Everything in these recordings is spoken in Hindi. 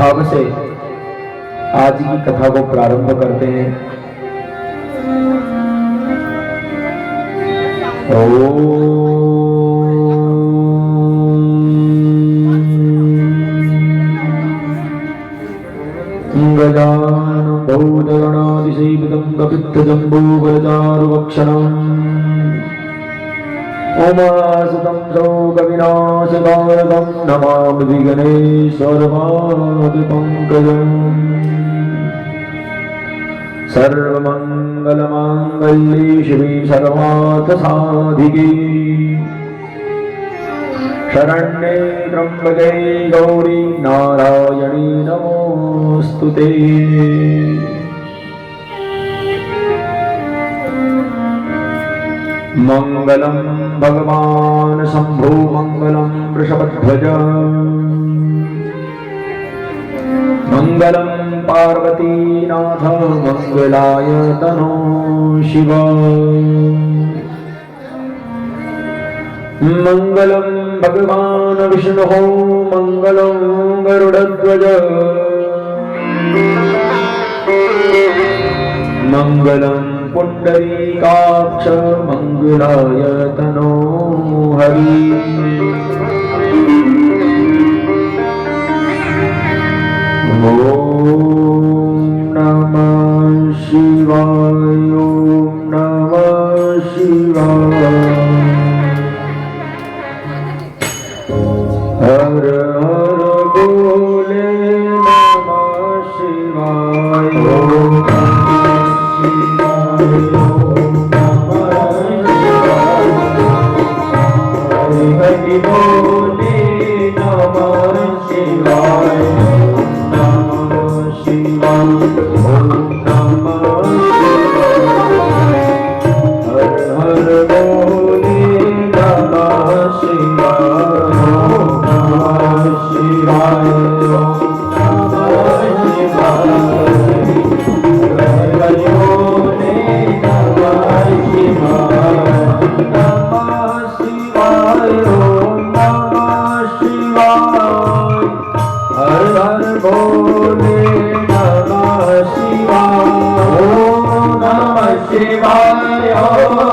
भाव से आज की कथा को प्रारंभ करते हैं। गजानन भूतगणादिसेवितं कपित्थजम्बूफलचारुभक्षणम् उमासुतं शोकविनाशकारकं नमामि विघ्नेश्वरपादपङ्कजम्। सर्वमङ्गलमाङ्गल्ये शिवे सर्वार्थसाधिके शरण्ये त्र्यम्बके गौरी नारायणी नमोऽस्तुते। मंगलम भगवान शंभो मंगलम वृषभध्वज मंगलम पार्वतीनाथ मंगलाय तनो शिव मंगलम भगवान विष्णु मंगलम गरुड़ध्वज मंगलम पुंडरीकाक्ष मंगलाय तनो हरि। ओम नमः शिवाय ओम नमः शिवाय हर हर बोले नमः शिवाय ओम हरि बोले नमः शिवाय नमः शिवाय ओम नमः शिवाय हर हर बोले नमः शिवाय ओम नमः शिवाय ओम नमः शिवाय हरि बोले नमः शिवाय शिवाय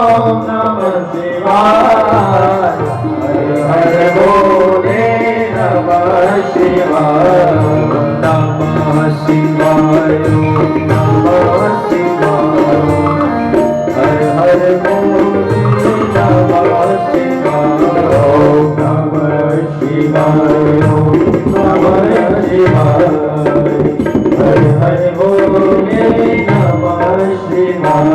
ओम नमः शिवाय हर हर बोले नमः शिवाय नमः शिवाय ओम नमः शिवाय हर हर बोले नमः शिवाय ओम नमः शिवाय ओम नमः शिवाय हर हर बोले नमः शिवाय।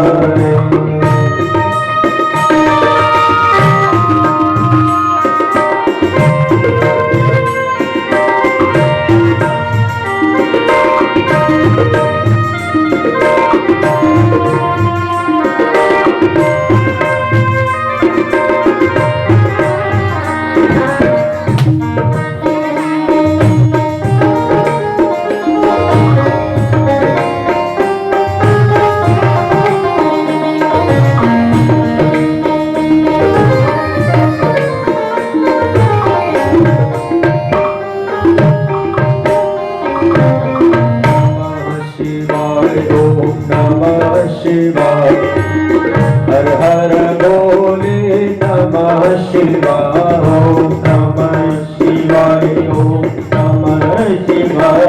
हर हर बोले नमः शिवाय ओम नमः शिवाय ओम नमः शिवाय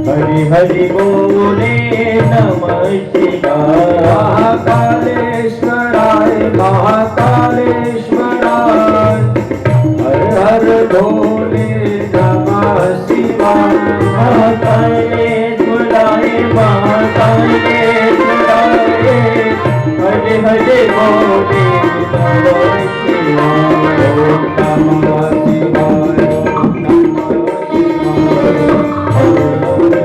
हरि हरि बोले नमः शिवाय महाकालेश्वराय महाकालेश्वराय हर हर बोले नमः शिवाय महाकालेश्वराय महाकालेश्वराय हरे हरे बोले नमः शिवाय ओम नमः शिवाय ओम नमः शिवाय हरे हरे बोले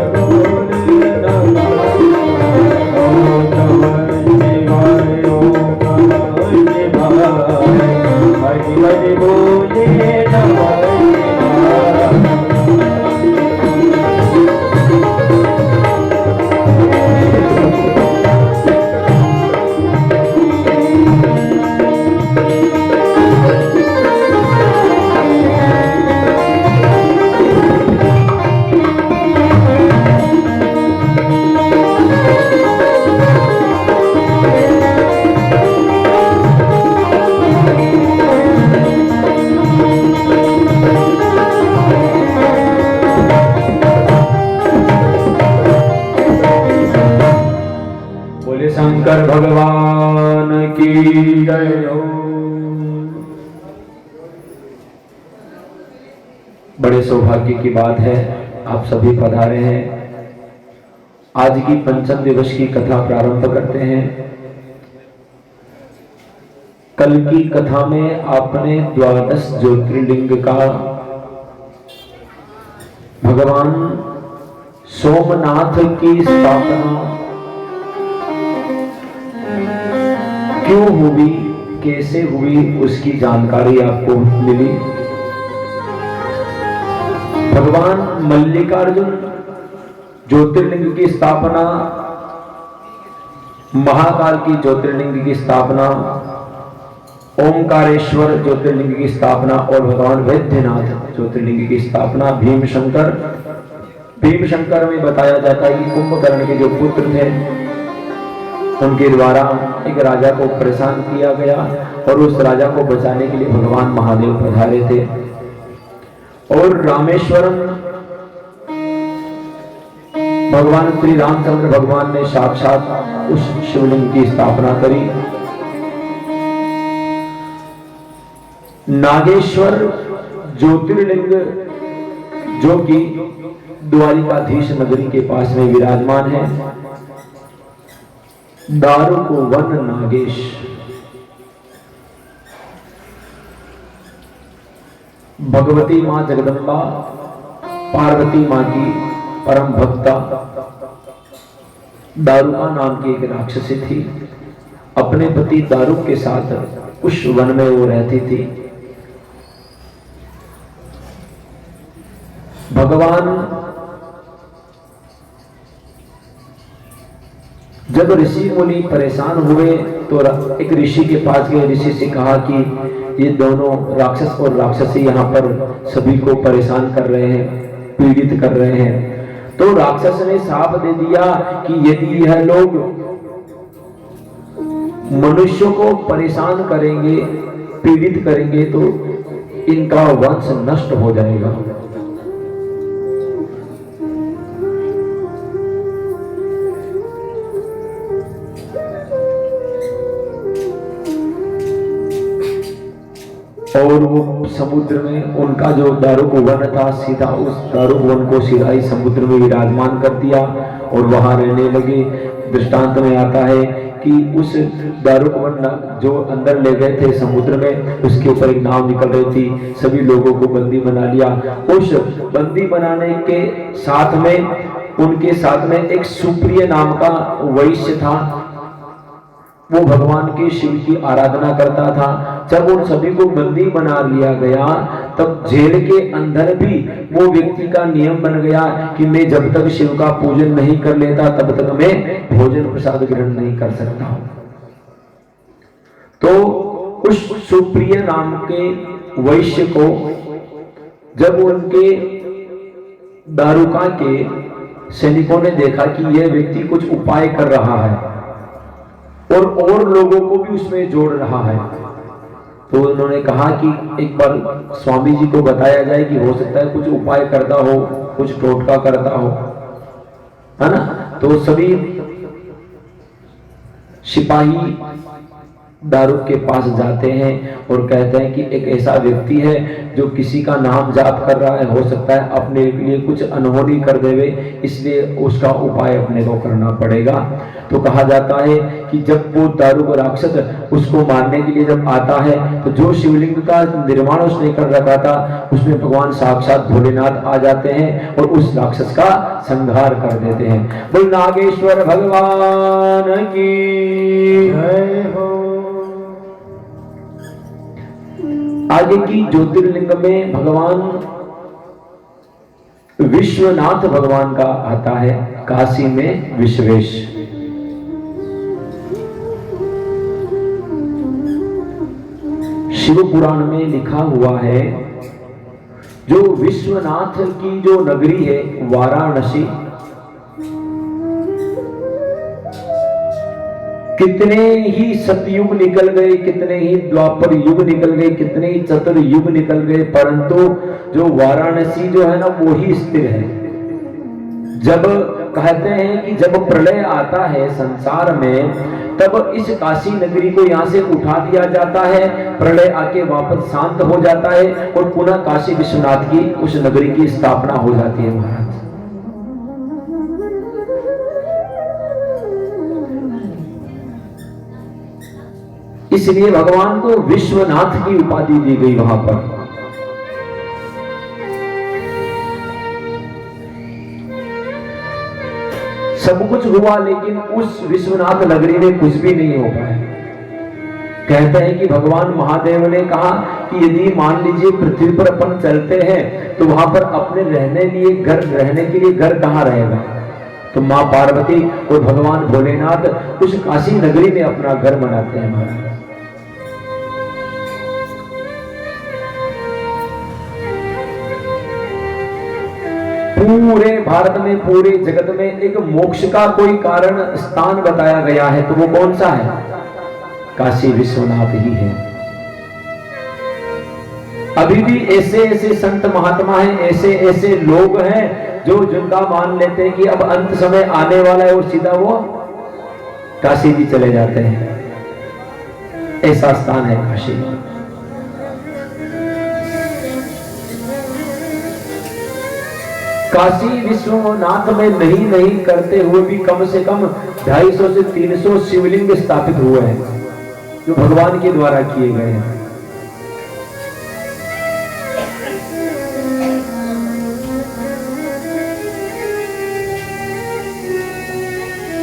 नमः शिवाय ओम नमः शिवाय हरे हरे बोले नमः शंकर भगवान की जय हो। बड़े सौभाग्य की बात है, आप सभी पधारे हैं। आज की पंचम दिवस की कथा प्रारंभ करते हैं। कल की कथा में आपने द्वादश ज्योतिर्लिंग का भगवान सोमनाथ की स्थापना क्यों हुई, कैसे हुई, उसकी जानकारी आपको मिली। भगवान मल्लिकार्जुन ज्योतिर्लिंग की स्थापना, महाकाल की ज्योतिर्लिंग की स्थापना, ओंकारेश्वर ज्योतिर्लिंग की स्थापना और भगवान वैद्यनाथ ज्योतिर्लिंग की स्थापना भीमशंकर में बताया जाता है कि कुंभकर्ण के जो पुत्र थे उनके द्वारा एक राजा को परेशान किया गया और उस राजा को बचाने के लिए भगवान महादेव पधारे थे। और रामेश्वरम भगवान श्री रामचंद्र भगवान ने साक्षात उस शिवलिंग की स्थापना करी। नागेश्वर ज्योतिर्लिंग जो कि द्वारिकाधीश नगरी के पास में विराजमान है। दारुको वन नागेश, भगवती मां जगदम्बा पार्वती मां की परम भक्ता दारुका नाम की एक राक्षसी थी। अपने पति दारुक के साथ उस वन में वो रहती थी। भगवान जब ऋषि मुनि परेशान हुए तो एक ऋषि के पास गए। ऋषि से कहा कि ये दोनों राक्षस और राक्षसी यहाँ पर सभी को परेशान कर रहे हैं, पीड़ित कर रहे हैं। तो राक्षस ने शाप दे दिया कि यदि यह लोग मनुष्यों को परेशान करेंगे, पीड़ित करेंगे तो इनका वंश नष्ट हो जाएगा। और वो समुद्र में उनका जो दारुक वन था, सीधा उस दारुक वन को सीधा ही समुद्र में विराजमान कर दिया और वहां रहने लगे। दृष्टांत में आता है कि उस दारुक वन जो अंदर ले गए थे समुद्र में, उसके ऊपर एक नाव निकल रही थी। सभी लोगों को बंदी बना लिया। उस बंदी बनाने के साथ में उनके साथ में एक सुप्रिय नाम का वैश्य था। वो भगवान के शिव की आराधना करता था। जब उन सभी को बंदी बना लिया गया तब जेल के अंदर भी वो व्यक्ति का नियम बन गया कि मैं जब तक शिव का पूजन नहीं कर लेता तब तक मैं भोजन प्रसाद ग्रहण नहीं कर सकता। तो उस सुप्रिय नाम के वैश्य को जब उनके दारुका के सैनिकों ने देखा कि यह व्यक्ति कुछ उपाय कर रहा है और लोगों को भी उसमें जोड़ रहा है, तो उन्होंने कहा कि एक बार स्वामी जी को बताया जाए कि हो सकता है कुछ उपाय करता हो, कुछ टोटका करता हो, है ना। तो सभी सिपाही दारुक के पास जाते हैं और कहते हैं कि एक ऐसा व्यक्ति है जो किसी का नाम जाप कर रहा है, हो सकता है अपने लिए कुछ अनहोनी कर देवे, इसलिए उसका उपाय अपने को करना पड़ेगा। तो कहा जाता है कि जब वो दारुक राक्षस उसको मारने के लिए जब आता है तो जो शिवलिंग का निर्माण उसने कर रखा था उसमें भगवान साक्षात भोलेनाथ आ जाते हैं और उस राक्षस का संहार कर देते हैं। बोल नागेश्वर भगवान की जय हो। आगे की ज्योतिर्लिंग में भगवान विश्वनाथ भगवान का आता है, काशी में विश्वेश। शिव पुराण में लिखा हुआ है जो विश्वनाथ की जो नगरी है वाराणसी, कितने ही सतयुग निकल गए, कितने ही द्वापर युग निकल गए, कितने ही चतुर युग निकल गए, परंतु जो वाराणसी जो है ना वो ही स्थिर है। जब कहते हैं कि जब प्रलय आता है संसार में, तब इस काशी नगरी को यहाँ से उठा दिया जाता है, प्रलय आके वापस शांत हो जाता है और पुनः काशी विश्वनाथ की उस नगरी की स्थापना हो जाती है महाराज। इसलिए भगवान को विश्वनाथ की उपाधि दी गई वहां पर। सब कुछ हुआ लेकिन उस विश्वनाथ नगरी में कुछ भी नहीं हो पाया। कहते हैं कि भगवान महादेव ने कहा कि यदि मान लीजिए पृथ्वी पर अपन चलते हैं तो वहां पर अपने रहने के लिए घर कहां रहेगा। तो मां पार्वती और भगवान भोलेनाथ उस काशी नगरी में अपना घर बनाते हैं महाराज। पूरे भारत में, पूरे जगत में एक मोक्ष का कोई कारण स्थान बताया गया है, तो वो कौन सा है? काशी विश्वनाथ ही है। अभी भी ऐसे ऐसे संत महात्मा हैं, ऐसे ऐसे लोग हैं जो जिनका मान लेते हैं कि अब अंत समय आने वाला है और सीधा वो काशी भी चले जाते हैं। ऐसा स्थान है काशी। काशी विश्वनाथ में नहीं करते हुए भी कम से कम 250 से 300 शिवलिंग स्थापित हुए हैं जो भगवान के द्वारा किए गए हैं।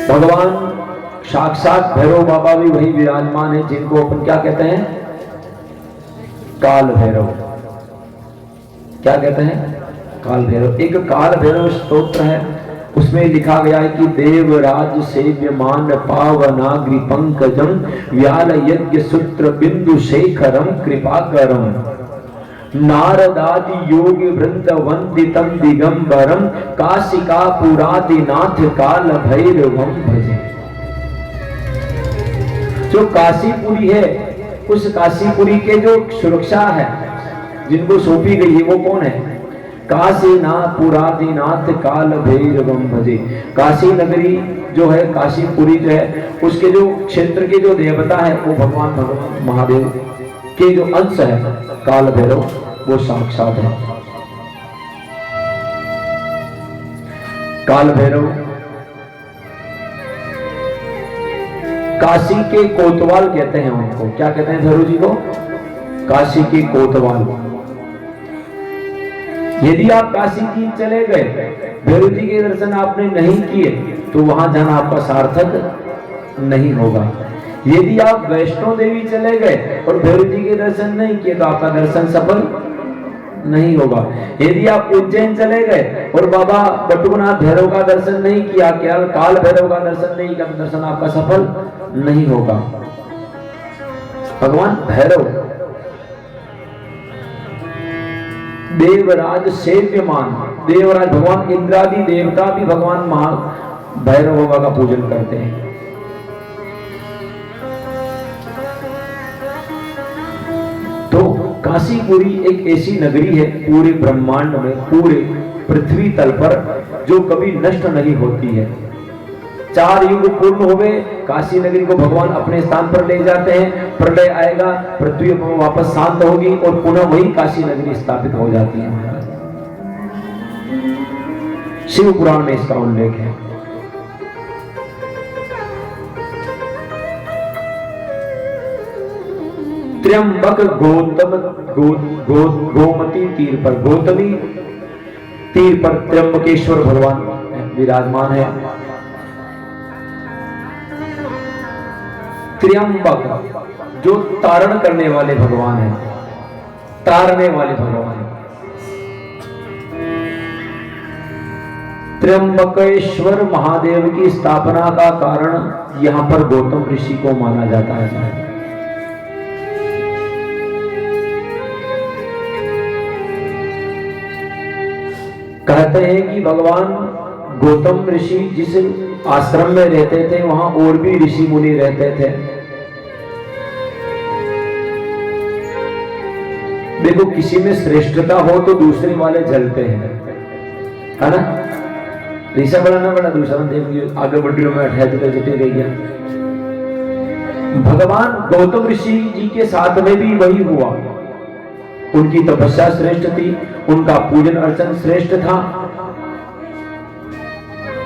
भगवान साक्षात भैरव बाबा भी वही विराजमान है जिनको अपन क्या कहते हैं? काल भैरव। क्या कहते हैं? काल भैरव। एक काल भैरव स्तोत्र है, उसमें लिखा गया है कि देवराज सेव्यमान पावनाग्रि पंकजम व्याल यज्ञ सूत्र बिंदु शेखरम कृपाकरम नारदादि योगी वृंद वंदितम दिगंबरम काशिका पुरादिनाथ काल भैरवम भजे। जो काशीपुरी है, उस काशीपुरी के जो सुरक्षा है जिनको सौंपी गई है वो कौन है? काशीनाथ पुरादिनाथ काल भैरवम भजे। काशी नगरी जो है, काशीपुरी जो है, उसके जो क्षेत्र के जो देवता है वो भगवान महादेव के जो अंश है काल भैरव, वो साक्षात है। काल भैरव काशी के कोतवाल कहते हैं उनको। क्या कहते हैं भैरव जी को? काशी के कोतवाल। यदि आप काशी की चले गए, भैरव जी के दर्शन आपने नहीं किए, तो वहां जाना आपका सार्थक नहीं होगा। यदि आप वैष्णो देवी चले गए और भैरव जी के दर्शन नहीं किए तो आपका दर्शन सफल नहीं होगा। यदि आप उज्जैन चले गए और बाबा बटुकनाथ भैरव का दर्शन नहीं किया, काल भैरव का दर्शन नहीं किया, तो दर्शन आपका सफल नहीं होगा। भगवान भैरव देवराज सेव्यमान, देवराज भगवान इंद्रादि देवता भी भगवान महा भैरव बाबा का पूजन करते हैं। तो काशीपुरी एक ऐसी नगरी है पूरे ब्रह्मांड में, पूरे पृथ्वी तल पर, जो कभी नष्ट नहीं होती है। 4 युग पूर्ण हो गए, काशी नगरी को भगवान अपने स्थान पर ले जाते हैं, प्रलय आएगा, पृथ्वी वापस शांत होगी और पुनः वही काशी नगरी स्थापित हो जाती है। शिव पुराण में इसका उल्लेख है। त्र्यंबक गौतम गोमती तीर पर, गौतमी तीर पर त्र्यंबकेश्वर भगवान विराजमान है। त्र्यंबक जो तारण करने वाले भगवान है, तारने वाले भगवान। त्र्यंबकेश्वर महादेव की स्थापना का कारण यहां पर गौतम ऋषि को माना जाता है। कहते हैं कि भगवान गौतम ऋषि जिस आश्रम में रहते थे वहां और भी ऋषि मुनि रहते थे। देखो, किसी में श्रेष्ठता हो तो दूसरे वाले जलते हैं, है ना? ऋषा बड़ा ना बड़ा दूसरा देव आगे बढ़ी में अठाई तो जटे रह गया। भगवान गौतम ऋषि जी के साथ में भी वही हुआ। उनकी तपस्या श्रेष्ठ थी, उनका पूजन अर्चन श्रेष्ठ था।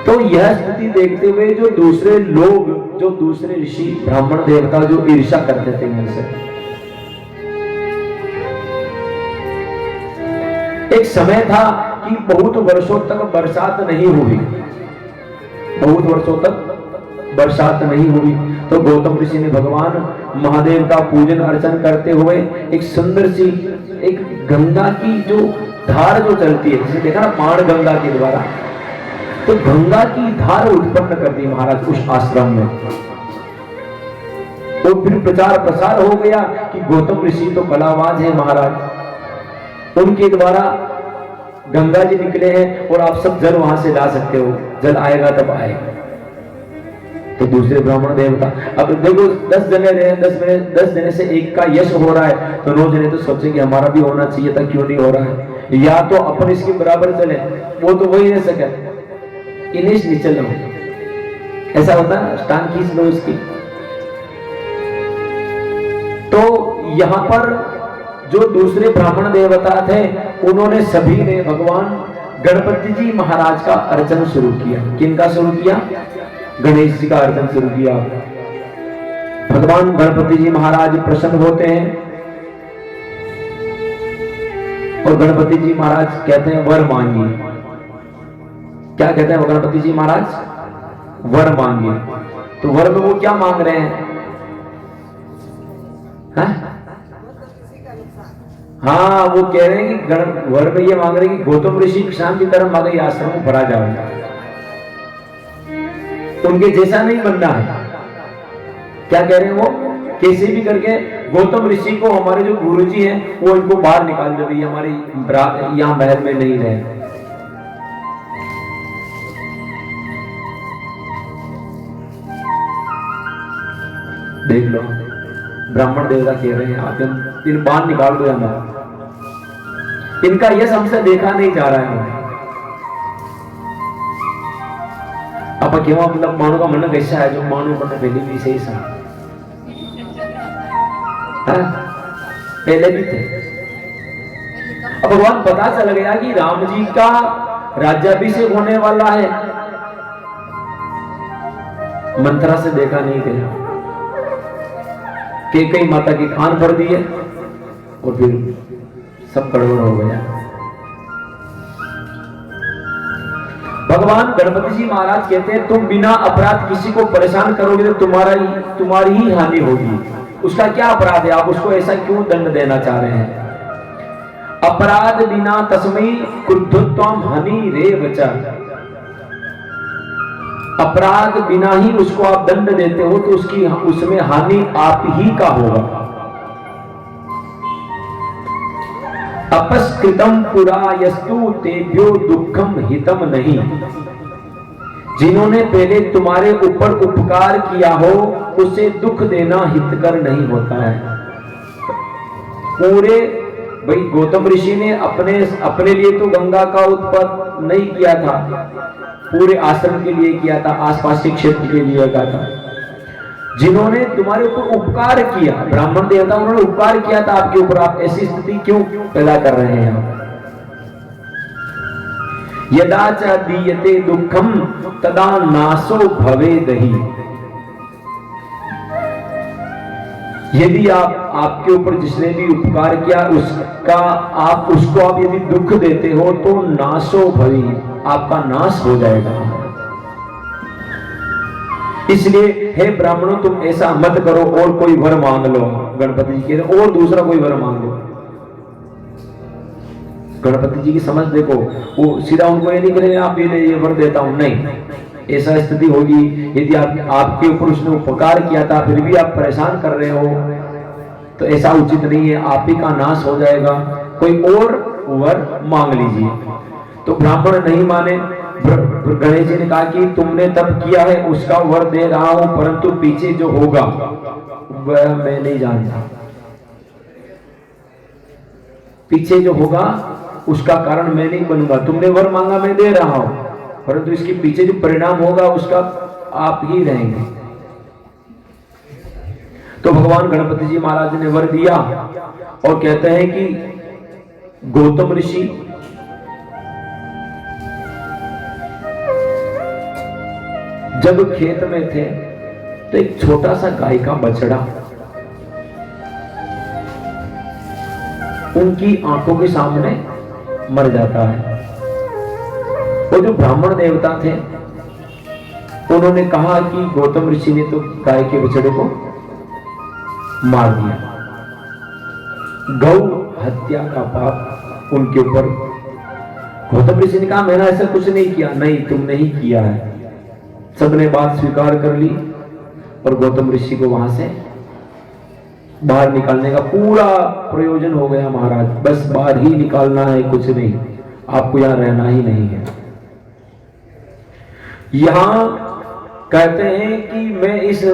तो यह स्थिति देखते हुए जो दूसरे लोग, जो दूसरे ऋषि ब्राह्मण देवता जो ईर्ष्या करते थे उनसे, एक समय था कि बहुत वर्षों तक बरसात नहीं हुई, बहुत वर्षों तक बरसात नहीं हुई। तो गौतम ऋषि ने भगवान महादेव का पूजन अर्चन करते हुए एक सुंदर सी एक गंगा की जो धार जो चलती है, जिसे देखा ना पाण गंगा के द्वारा, तो गंगा की धार उत्पन्न कर दी महाराज उस आश्रम में। तो फिर प्रचार प्रसार हो गया कि गौतम ऋषि तो कलावाज है महाराज, उनके द्वारा गंगा जी निकले हैं और आप सब जल वहां से ला सकते हो, जल आएगा तब आएगा। तो दूसरे ब्राह्मण देवता, अब देखो 10 जने रहे, 10 जने से एक का यश हो रहा है, तो 9 जने तो सोचे कि हमारा भी होना चाहिए था, क्यों नहीं हो रहा है, या तो अपन इसके बराबर चले, वो तो वही रह सके, इनिश नीचे लो, ऐसा होता है, टांग खींच लो उसकी। तो यहां पर जो दूसरे ब्राह्मण देवता थे, उन्होंने सभी ने भगवान गणपति जी महाराज का अर्चन शुरू किया। किनका शुरू किया? गणेश जी का अर्चन शुरू किया। भगवान गणपति जी महाराज प्रसन्न होते हैं और गणपति जी महाराज कहते हैं वर मांगिए। क्या कहते हैं गणपति जी महाराज? वर मांगिए। तो वर में वो क्या मांग रहे हैं? हाँ, वो कह रहे हैं कि वर में ये मांग रहे हैं कि गौतम ऋषि किसान की तरह मांगे आश्रम में भरा जाओ, उनके जैसा नहीं बनना है। क्या कह रहे हैं वो? कैसे भी करके गौतम ऋषि को, हमारे जो गुरुजी हैं, वो इनको बाहर निकाल दे, भाई हमारे यहाँ महल में नहीं रहे। देख लो, ब्राह्मण देवता कह रहे हैं आप इन बाहर निकाल दो, हमारा इनका यश हमसे देखा नहीं जा रहा है। अब केव्हा मतलब मानव का मन कैसा है, जो मानव अपने पहले भी सही सा पहले भी थे। अब भगवान पता चल गया कि राम जी का राज्याभिषेक होने वाला है, मंत्रा से देखा नहीं गया, कैकेयी माता की कान भर दिए और फिर सब गड़बड़ हो गया। भगवान गणपति जी महाराज कहते हैं तुम बिना अपराध किसी को परेशान करोगे तो तुम्हारी ही हानि होगी। उसका क्या अपराध है? आप उसको ऐसा क्यों दंड देना चाह रहे हैं? अपराध बिना तस्मै क्रुद्धत्वम हनि रे वचा। अपराध बिना ही उसको आप दंड देते हो तो उसमें हानि आप ही का होगा। अपस्कृतम पुरा यस्तु तेभ्यो दुखम हितम नहीं। जिन्होंने पहले तुम्हारे ऊपर उपकार किया हो उसे दुख देना हितकर नहीं होता है। पूरे भाई गौतम ऋषि ने अपने लिए तो गंगा का उत्पन्न नहीं किया था, पूरे आश्रम के लिए किया था, आसपास के क्षेत्र के लिए किया था। जिन्होंने तुम्हारे ऊपर उपकार किया, ब्राह्मण देवता, उन्होंने उपकार किया था आपके ऊपर, आप ऐसी स्थिति क्यों पैदा कर रहे हैं? यदा च दीयते दुखम तदा नासो भवेदहि। यदि आपके ऊपर जिसने भी उपकार किया आप उसको यदि दुख देते हो तो नासो भवी, आपका नाश हो जाएगा। इसलिए हे ब्राह्मणों तुम ऐसा मत करो और कोई वर मांग लो। गणपति जी कह रहे और दूसरा कोई वर मांग लो। गणपति जी की समझ देखो, वो सीधा उनको ये नहीं करेंगे आप ये वर देता हूं, नहीं। ऐसा स्थिति होगी यदि आपके ऊपर उसने उपकार किया था फिर भी आप परेशान कर रहे हो तो ऐसा उचित नहीं है, आप ही का नाश हो जाएगा, कोई और वर मांग लीजिए। तो ब्राह्मण नहीं माने। गणेश जी ने कहा कि तुमने तब किया है उसका वर दे रहा हूं, परंतु पीछे जो होगा वह मैं नहीं जानता। पीछे जो होगा उसका कारण मैं नहीं बनूंगा। तुमने वर मांगा, मैं दे रहा हूं, परंतु इसके पीछे जो परिणाम होगा उसका आप ही रहेंगे। तो भगवान गणपति जी महाराज ने वर दिया और कहते हैं कि गौतम ऋषि जब खेत में थे तो एक छोटा सा गाय का बछड़ा उनकी आंखों के सामने मर जाता है। वो जो ब्राह्मण देवता थे उन्होंने कहा कि गौतम ऋषि ने तो गाय के बछड़े को मार दिया, गौ हत्या का पाप उनके ऊपर। गौतम ऋषि ने कहा मैंने ऐसा कुछ नहीं किया। नहीं, तुमने ही किया है। सबने बात स्वीकार कर ली और गौतम ऋषि को वहां से बाहर निकालने का पूरा प्रयोजन हो गया महाराज। बस बाहर ही निकालना है, कुछ नहीं, आपको यहां रहना ही नहीं है। यहां कहते हैं कि मैं इस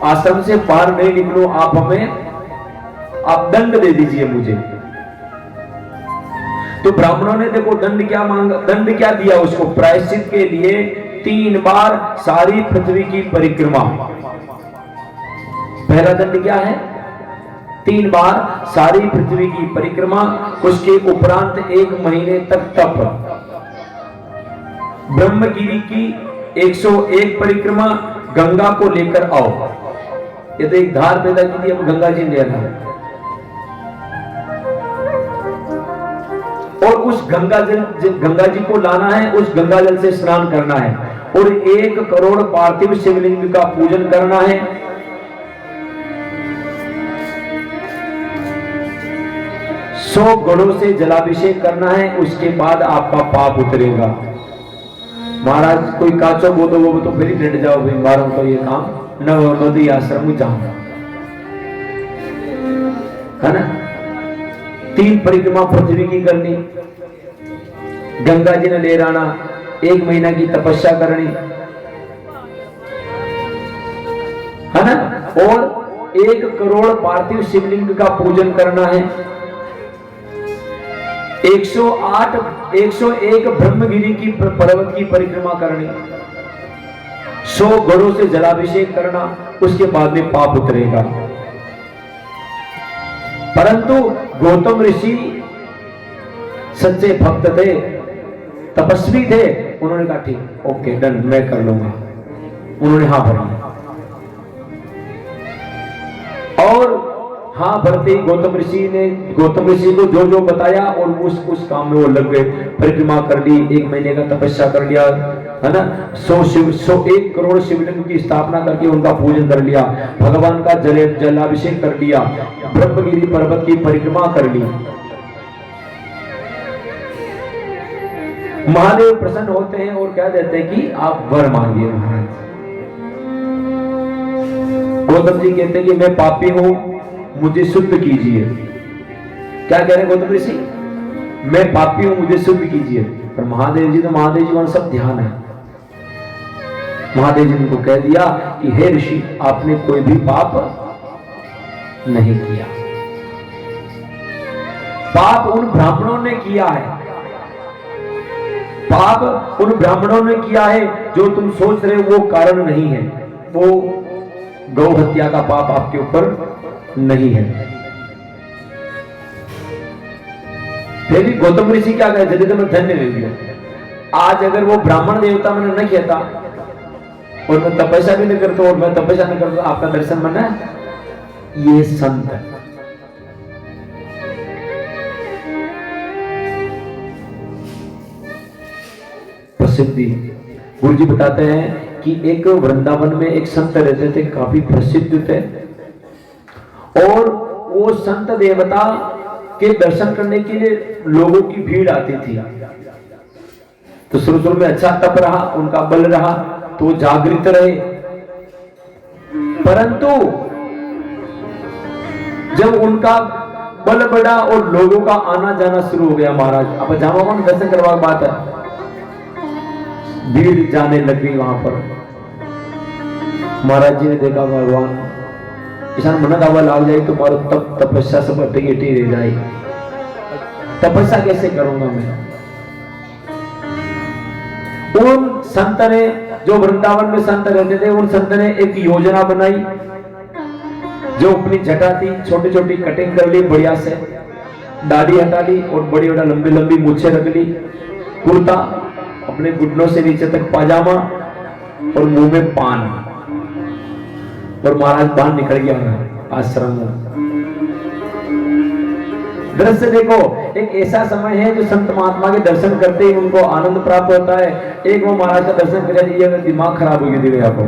आश्रम से पार नहीं निकलूं, आप दंड दे दीजिए मुझे। तो ब्राह्मणों ने देखो दंड क्या मांगा, दंड क्या दिया उसको, प्रायश्चित के लिए 3 बार सारी पृथ्वी की परिक्रमा। पहला दंड क्या है, 3 बार सारी पृथ्वी की परिक्रमा। उसके उपरांत 1 महीने तक तप। ब्रह्मगिरी की 101 परिक्रमा, गंगा को लेकर आओ। ये तो एक धार पैदा की थी, अब गंगा जी ले रहा है। और उस गंगा जी को लाना है, उस गंगा जल से स्नान करना है और 1 करोड़ पार्थिव शिवलिंग का पूजन करना है। सौ घड़ों से जलाभिषेक करना है, उसके बाद आपका पाप उतरेगा। महाराज कोई काचो बोतो वो तो फिर ही डट जाओ भाई, मारो तो ये काम नदी आश्रम में जाऊंगा, है ना। 3 परिक्रमा पृथ्वी की करनी, गंगा जी ने ले आना, 1 महीना की तपस्या करनी, है ना। और 1 करोड़ पार्थिव शिवलिंग का पूजन करना है। 101 ब्रह्मगिरी की पर्वत की परिक्रमा करनी, 100 घड़ों से जलाभिषेक करना, उसके बाद में पाप उतरेगा। परंतु गौतम ऋषि सच्चे भक्त थे, तपस्वी थे। उन्होंने कहा ठीक, ओके डन, मैं कर लूंगा। उन्होंने हाँ भरी और हाँ भरते गौतम ऋषि को जो बताया और उस काम में वो लग गए। परिक्रमा कर ली, 1 महीने का तपस्या कर लिया, है ना। 101 करोड़ शिवलिंग की स्थापना करके उनका पूजन कर लिया, भगवान का जलाभिषेक कर लिया, ब्रह्मगिरी पर्वत की परिक्रमा कर ली। महादेव प्रसन्न होते हैं और क्या देते हैं कि आप वर मांगिए महाराज। गौतम जी कहते हैं कि मैं पापी हूं, मुझे शुद्ध कीजिए। क्या कह रहे गौतम ऋषि, मैं पापी हूं, मुझे शुद्ध कीजिए। पर महादेव जी वहां सब ध्यान है। महादेव जी ने उनको कह दिया कि हे ऋषि, आपने कोई भी पाप नहीं किया, पाप उन ब्राह्मणों ने किया है, पाप उन ब्राह्मणों ने किया है। जो तुम सोच रहे हो वो कारण नहीं है, वो गौ हत्या का पाप आपके ऊपर नहीं है। फिर भी गौतम ऋषि क्या कहे, जल्दी मैं धन्य ले लिया। आज अगर वो ब्राह्मण देवता मैंने न कहता और मैं तपस्या भी नहीं करता और मैं तपस्या नहीं करता, आपका दर्शन बनना है। ये संत है। प्रसिद्धि गुरु जी बताते हैं कि एक वृंदावन में एक संत रहते थे, काफी प्रसिद्ध थे और वो संत देवता के दर्शन करने के लिए लोगों की भीड़ आती थी। तो शुरू में अच्छा तप रहा, उनका बल रहा तो वो जागृत रहे। परंतु जब उनका बल बढ़ा और लोगों का आना जाना शुरू हो गया, महाराज अब जामा कौन दर्शन करवा बात है, भीड़ जाने लग गई वहां पर। महाराज जी ने देखा भगवान किसान मन गावा लाग जाए तो मारो तप तपस्या सब अटेगी रह जाए, तपस्या कैसे करूंगा मैं। उन संत ने, जो वृंदावन में संत रहते थे, उन संत ने एक योजना बनाई, जो अपनी जटा थी छोटी छोटी कटिंग कर ली, बढ़िया से दाढ़ी हटा ली और बड़ी बड़ा लंबी लंबी मूछें रख ली, कुर्ता, अपने घुटनों से नीचे तक पाजामा और मुंह में पान, और महाराज बाहर निकल गया आश्रम में। दृश्य देखो, एक ऐसा समय है जो संत महात्मा के दर्शन करते ही उनको आनंद प्राप्त होता है। एक वो महाराज का दर्शन करे, अगर दिमाग खराब हो गया दिव्या को,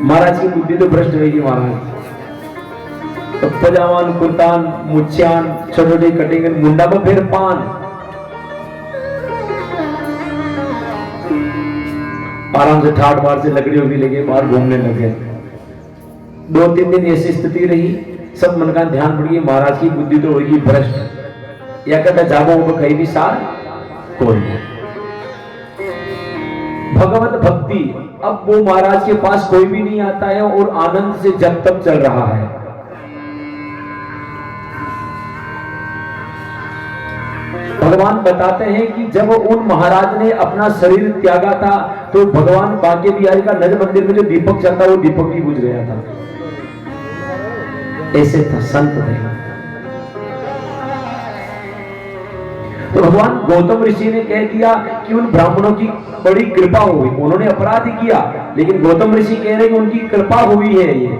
महाराज की बुद्धि तो भ्रष्ट रहेगी। महाराज तो पजामान, कुर्तान, मुछ्यान, छोटी कटिंग, मुंडा में फिर पान, आराम से ठाट बार से लकड़ियों भी लेके बाहर घूमने लगे। 2-3 दिन ऐसी स्थिति रही, सब मन का ध्यान पड़ गया, महाराज की बुद्धि तो होगी भ्रष्ट, या कहता जागो वो कहीं भी सार कोई। भगवत भक्ति, अब वो महाराज के पास कोई भी नहीं आता है और आनंद से जब तक चल रहा है। भगवान बताते हैं कि जब उन महाराज ने अपना शरीर त्यागा था तो भगवान बांके बिहारी का नज मंदिर में जो दीपक चलता वो दीपक भी बुझ गया था। ऐसे था संत थे। तो भगवान गौतम ऋषि ने कह दिया कि उन ब्राह्मणों की बड़ी कृपा हुई, उन्होंने अपराध किया लेकिन गौतम ऋषि कह रहे कि उनकी कृपा हुई है ये,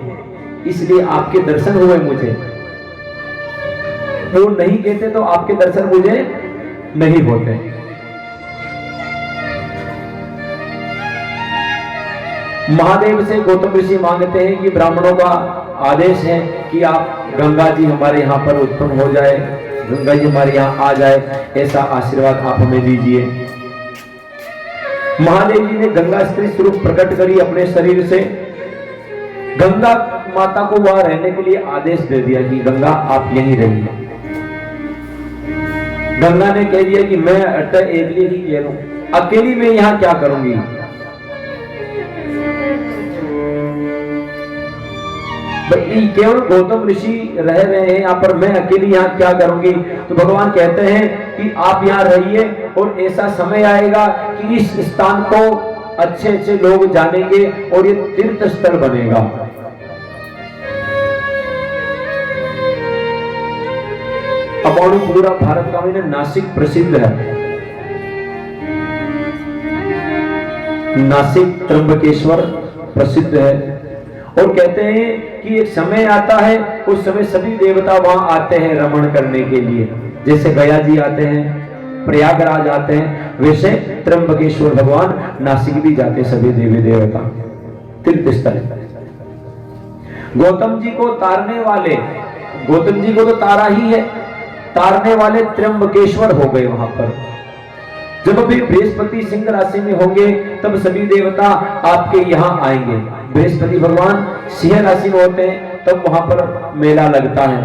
इसलिए आपके दर्शन हुए मुझे। वो नहीं कहते तो आपके दर्शन मुझे नहीं होते। महादेव से गौतम ऋषि मांगते हैं कि ब्राह्मणों का आदेश है कि आप गंगा जी हमारे यहाँ पर उत्पन्न हो जाए, गंगा जी हमारे यहाँ आ जाए, ऐसा आशीर्वाद आप हमें दीजिए। महादेव जी ने गंगा स्त्री स्वरूप प्रकट करी अपने शरीर से, गंगा माता को वहां रहने के लिए आदेश दे दिया कि गंगा आप यहीं रहिए। गंगा ने कह दिया कि मैं अकेली ही कह रहा हूं, अकेली मैं यहां क्या करूंगी। केवल गौतम ऋषि रह रहे हैं यहाँ पर, मैं अकेली यहाँ क्या करूंगी। तो भगवान कहते हैं कि आप यहाँ रहिए और ऐसा समय आएगा कि इस स्थान को अच्छे अच्छे लोग जानेंगे और ये तीर्थ स्थल बनेगा। अब और पूरा भारत का में नासिक प्रसिद्ध है। नासिक त्र्यंबकेश्वर प्रसिद्ध है और कहते हैं कि एक समय आता है, उस समय सभी देवता वहां आते हैं रमण करने के लिए, जैसे गया जी आते हैं, प्रयागराज आते हैं, वैसे त्र्यंबकेश्वर भगवान नासिक भी जाते हैं सभी देवी देवता, तीर्थ स्थल। गौतम जी को तारने वाले, गौतम जी को तो तारा ही है, तारने वाले त्र्यंबकेश्वर हो गए वहां पर। जब भी बृहस्पति सिंह राशि में होंगे तब सभी देवता आपके यहाँ आएंगे। बृहस्पति भगवान सिंह राशि में होते हैं तब वहां पर मेला लगता है।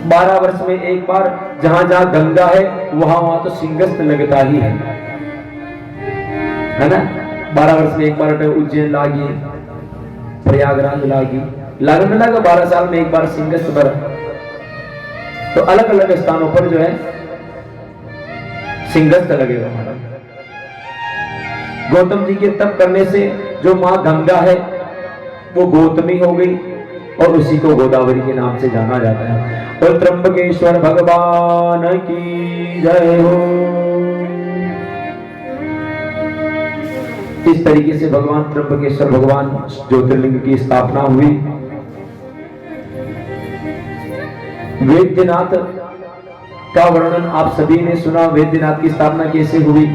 12 वर्ष में एक बार जहां जहां गंगा है वहां वहां तो सिंहस्थ लगता ही है ना। 12 वर्ष में एक बार उज्जैन लागी, प्रयागराज लागी, लगने लगा 12 साल में एक बार सिंहस्थ पर। तो अलग अलग स्थानों पर जो है सिंहस्थ लगेगा हमारा। गौतम जी के तप करने से जो मां गंगा है वो गौतमी हो गई और उसी को गोदावरी के नाम से जाना जाता है। और त्र्यंबकेश्वर भगवान की जय हो। इस तरीके से भगवान त्र्यंबकेश्वर भगवान ज्योतिर्लिंग की स्थापना हुई। वैद्यनाथ का वर्णन आप सभी ने सुना। वैद्यनाथ की स्थापना कैसे हुई?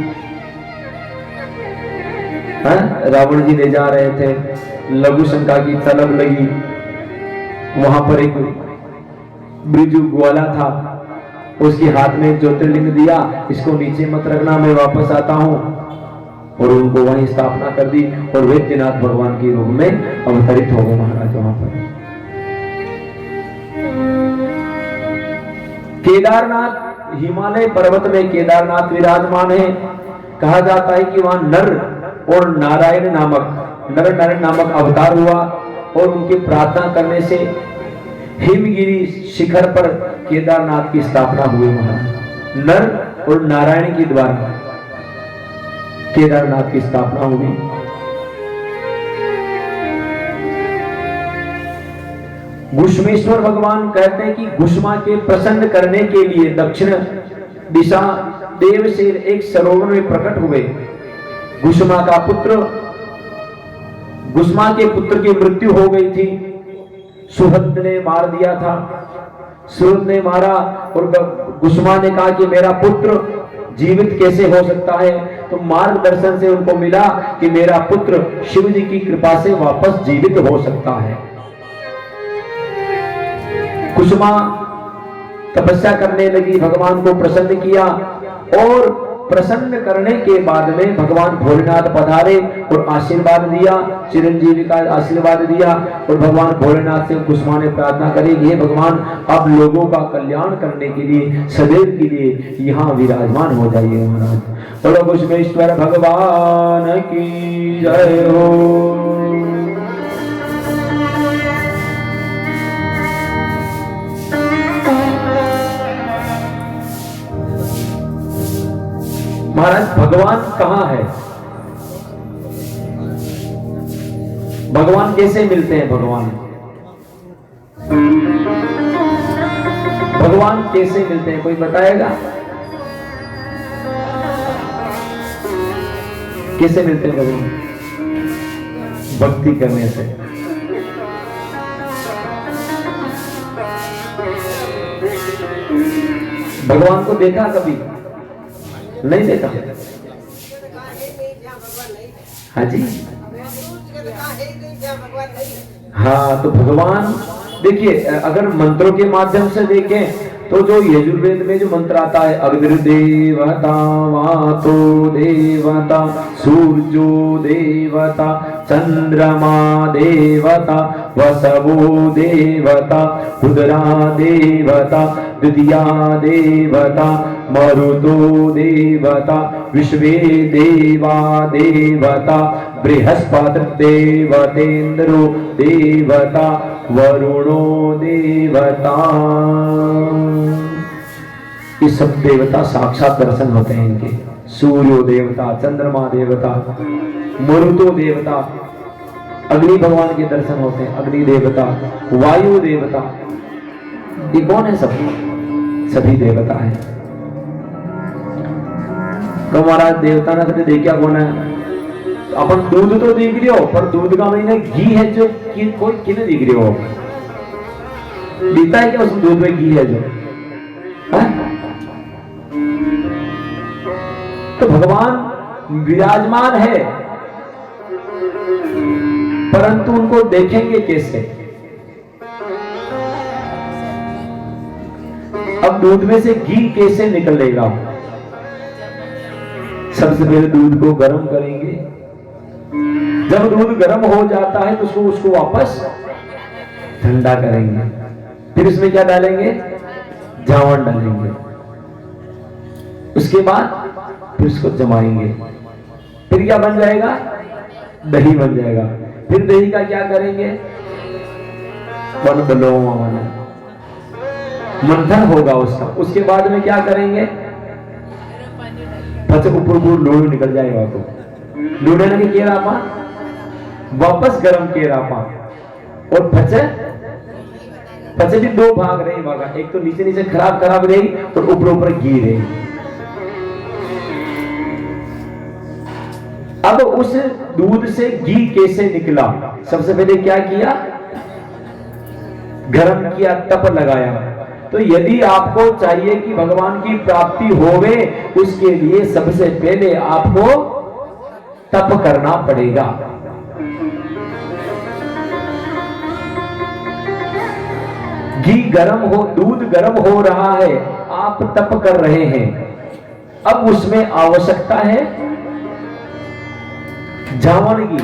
रावण जी ले जा रहे थे, लघु शंका की तलब लगी, वहां पर एक बिरजू ग्वाला था, उसके हाथ में ज्योतिर्लिंग दिया, इसको नीचे मत रखना, मैं वापस आता हूं, और उनको वहीं स्थापना कर दी और वैद्यनाथ भगवान के रूप में अवतरित हो गए महाराज वहां पर। केदारनाथ, हिमालय पर्वत में केदारनाथ विराजमान है। कहा जाता है कि वहां नर और नारायण नामक अवतार हुआ और उनकी प्रार्थना करने से हिमगिरी शिखर पर केदारनाथ की स्थापना हुई। वहां नर और नारायण के द्वारा केदारनाथ की स्थापना हुई। घुश्मेश्वर भगवान कहते हैं कि घुश्मा के प्रसन्न करने के लिए दक्षिण दिशा देव से एक सरोवर में प्रकट हुए। घुश्मा का पुत्र, घुश्मा के पुत्र की मृत्यु हो गई थी, सुहद ने मार दिया था। सुहद ने मारा और घुश्मा ने कहा कि मेरा पुत्र जीवित कैसे हो सकता है। तो मार्गदर्शन से उनको मिला कि मेरा पुत्र शिव जी की कृपा से वापस जीवित हो सकता है। घुश्मा तपस्या करने लगी, भगवान को प्रसन्न किया और प्रसन्न करने के बाद में भगवान भोलेनाथ पधारे और आशीर्वाद दिया, चिरंजीवी का आशीर्वाद दिया। और भगवान भोलेनाथ से घुश्मा ने प्रार्थना करी, हे भगवान आप लोगों का कल्याण करने के लिए सदैव के लिए यहाँ विराजमान हो जाइए महाराज। बोलो घुश्मेश्वर भगवान की जय हो। महाराज भगवान कहाँ है? भगवान कैसे मिलते हैं? भगवान कैसे मिलते हैं, कोई बताएगा? कैसे मिलते हैं भगवान? भक्ति करने से। भगवान को देखा कभी? नहीं देखा। हाँ जी, हाँ। तो भगवान देखिए, अगर मंत्रों के माध्यम से देखें तो जो यजुर्वेद में जो मंत्र आता है, अग्निर्देवता, वातो देवता, सूर्यो देवता, चंद्रमा देवता, वसवो देवता, रुद्रा देवता, द्वितीया देवता, मरुतो देवता, विश्वे देवा देवता, बृहस्पति देवतेन्द्रो देवता, वरुणो देवता। ये सब देवता साक्षात दर्शन होते हैं इनके। सूर्यो देवता, चंद्रमा देवता, मरुतो देवता, अग्नि भगवान के दर्शन होते हैं, अग्नि देवता, वायु देवता। ये कौन है? सब सभी देवता है। तो महाराज देवता ने तो देखा कौन है? अपन दूध तो देख रहे हो, पर दूध का महीने घी है जो कोई किने देख रहे हो? दिखता है क्या उस दूध में घी है जो? है? तो भगवान विराजमान है, परंतु उनको देखेंगे कैसे? अब दूध में से घी कैसे निकलेगा? सबसे पहले दूध को गर्म करेंगे। जब दूध गर्म हो जाता है तो उसको वापस ठंडा करेंगे। फिर इसमें क्या डालेंगे? जावन डालेंगे। उसके बाद फिर उसको जमाएंगे। फिर क्या बन जाएगा? दही बन जाएगा। फिर दही का क्या करेंगे? मंथन होगा उसका। उसके बाद में क्या करेंगे? ऊपर लूण निकल जाएगा। तो लूणे ने केरा पा वापस गरम केरा पा और फचे भी दो भाग रहे भागा, एक तो नीचे नीचे खराब रही और ऊपर ऊपर घी रही। अब उस दूध से घी कैसे निकला? सबसे पहले क्या किया? गरम किया, तप लगाया। तो यदि आपको चाहिए कि भगवान की प्राप्ति होवे, उसके लिए सबसे पहले आपको तप करना पड़ेगा। घी गरम हो, दूध गरम हो रहा है, आप तप कर रहे हैं। अब उसमें आवश्यकता है जावन की।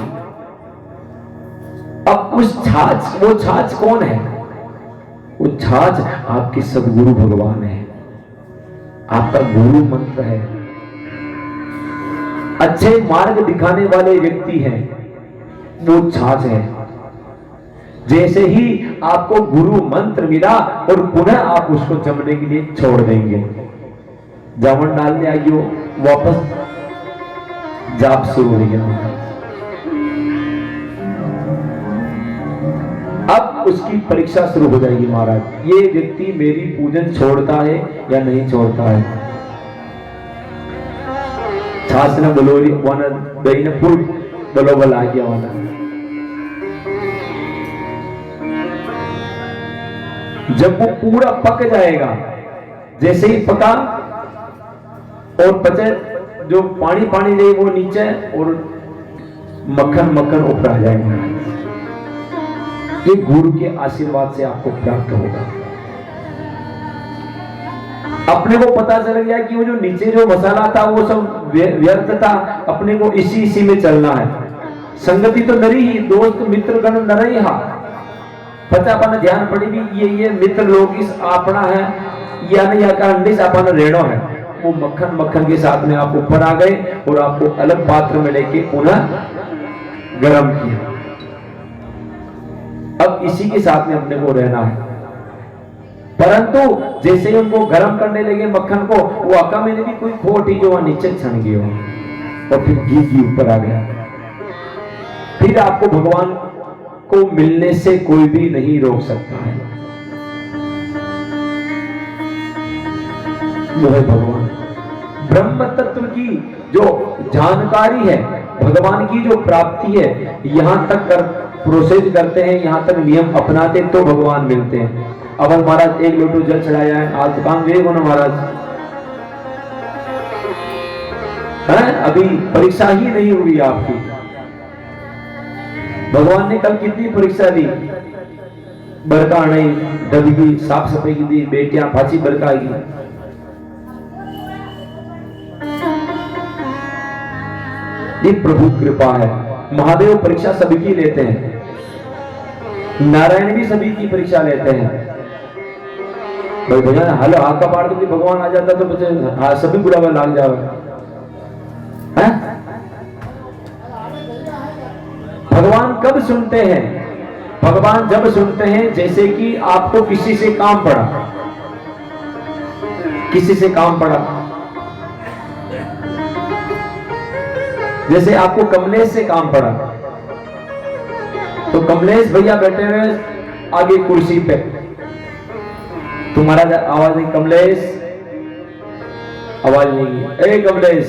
अब उस छाछ, वो छाछ कौन है? वो छाछ आपके सदगुरु भगवान है, आपका गुरु मंत्र है, अच्छे मार्ग दिखाने वाले व्यक्ति हैं, वो छाछ है। जैसे ही आपको गुरु मंत्र मिला और पुनः आप उसको जमने के लिए छोड़ देंगे, जावन डाल दिया कि वो वापस जाप शुरू हो गया। अब उसकी परीक्षा शुरू हो जाएगी महाराज, ये व्यक्ति मेरी पूजन छोड़ता है या नहीं छोड़ता है। छासना बलोरी वाना दहीन फुल बलोबल आ गया वाला। जब वो पूरा पक जाएगा, जैसे ही पका और पचे, जो पानी पानी नहीं वो नीचे और मक्खन मक्खन ऊपर आ जाएगा। ये गुरु के आशीर्वाद से आपको प्राप्त होगा। अपने को पता चल गया कि वो जो नीचे जो मसाला था वो सब व्यर्थ था, अपने को इसी में चलना है। संगति तो नरी ही, दोस्त मित्र गण नर ही हा। पता अपन ध्यान पड़ी भी ये मित्र लोग इस आपना है या नहीं, या कारण अपन रेणो है। वो मक्खन मक्खन के साथ में आप ऊपर आ गए और आपको अलग पात्र में लेके पुनः गर्म किया। अब इसी के साथ में अपने को रहना है। परंतु जैसे ही उनको गर्म करने लगे मक्खन को, वो आका में भी कोई खोटी जो वहां नीचे छन गई हो और फिर घी ऊपर आ गया। फिर आपको भगवान को मिलने से कोई भी नहीं रोक सकता है। वो है भगवान। ब्रह्म तत्व की जो जानकारी है, भगवान की जो प्राप्ति है, यहां तक प्रोसेस करते हैं, यहां तक नियम अपनाते तो भगवान मिलते हैं। अब महाराज एक लोटो जल चढ़ाया है, आज दुकान गए हो ना महाराज है, अभी परीक्षा ही नहीं हुई आपकी। भगवान ने कल कितनी परीक्षा दी, बरका नहीं डबगी साफ सफाई की दी, बेटियां फांसी बरकाएगी। ये प्रभु कृपा है। महादेव परीक्षा सभी की लेते हैं, नारायण भी सभी की परीक्षा लेते हैं। भाई भैया हेलो आका पार तो भगवान आ जाता तो बच्चे सभी बुढ़ावा लाग जावे। भगवान कब सुनते हैं? भगवान जब सुनते हैं जैसे कि आपको किसी से काम पड़ा, किसी से काम पड़ा। जैसे आपको कमलेश से काम पड़ा, तो कमलेश भैया बैठे हुए आगे कुर्सी पे, तुम्हारा आवाज नहीं, कमलेश आवाज नहीं, ए कमलेश,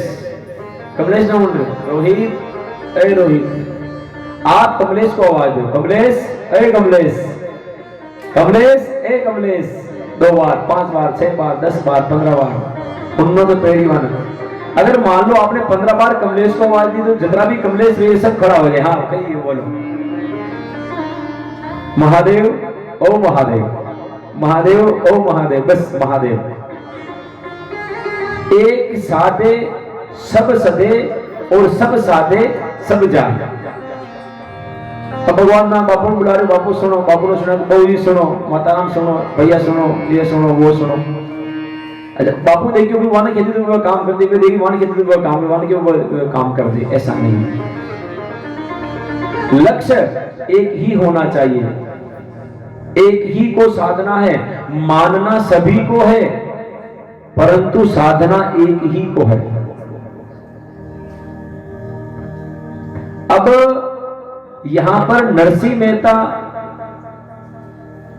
कमलेश ना बोल रहे, रोहित, ए रोहित, आप कमलेश को आवाज दो, कमलेश, ए कमलेश, कमलेश, ए कमलेश, 2 बार 5 बार 6 बार 10 बार 15 बार, उन्होंने तो पहली बार। अगर मान लो आपने 15 बार कमलेश को आवाज दी तो जितना भी कमलेश वे सब खड़ा हो गए। हाँ कही बोलो, महादेव ओ महादेव, महादेव ओ महादेव, बस महादेव। एक साधे सब सदे और सब साधे सब जाने। अब भगवान ना बापू बुला रहे, बापू सुनो, बापू ने सुना, बहू सुनो, माताराम सुनो, भैया सुनो, ये सुनो वो सुनो। अच्छा बापू देखिए वहां खेती तो काम कर दे, देखिए वहां खेती तो काम, वहां के काम कर दे, ऐसा नहीं। लक्ष्य एक ही होना चाहिए, एक ही को साधना है। मानना सभी को है परंतु साधना एक ही को है। अब यहां पर नरसिंह मेहता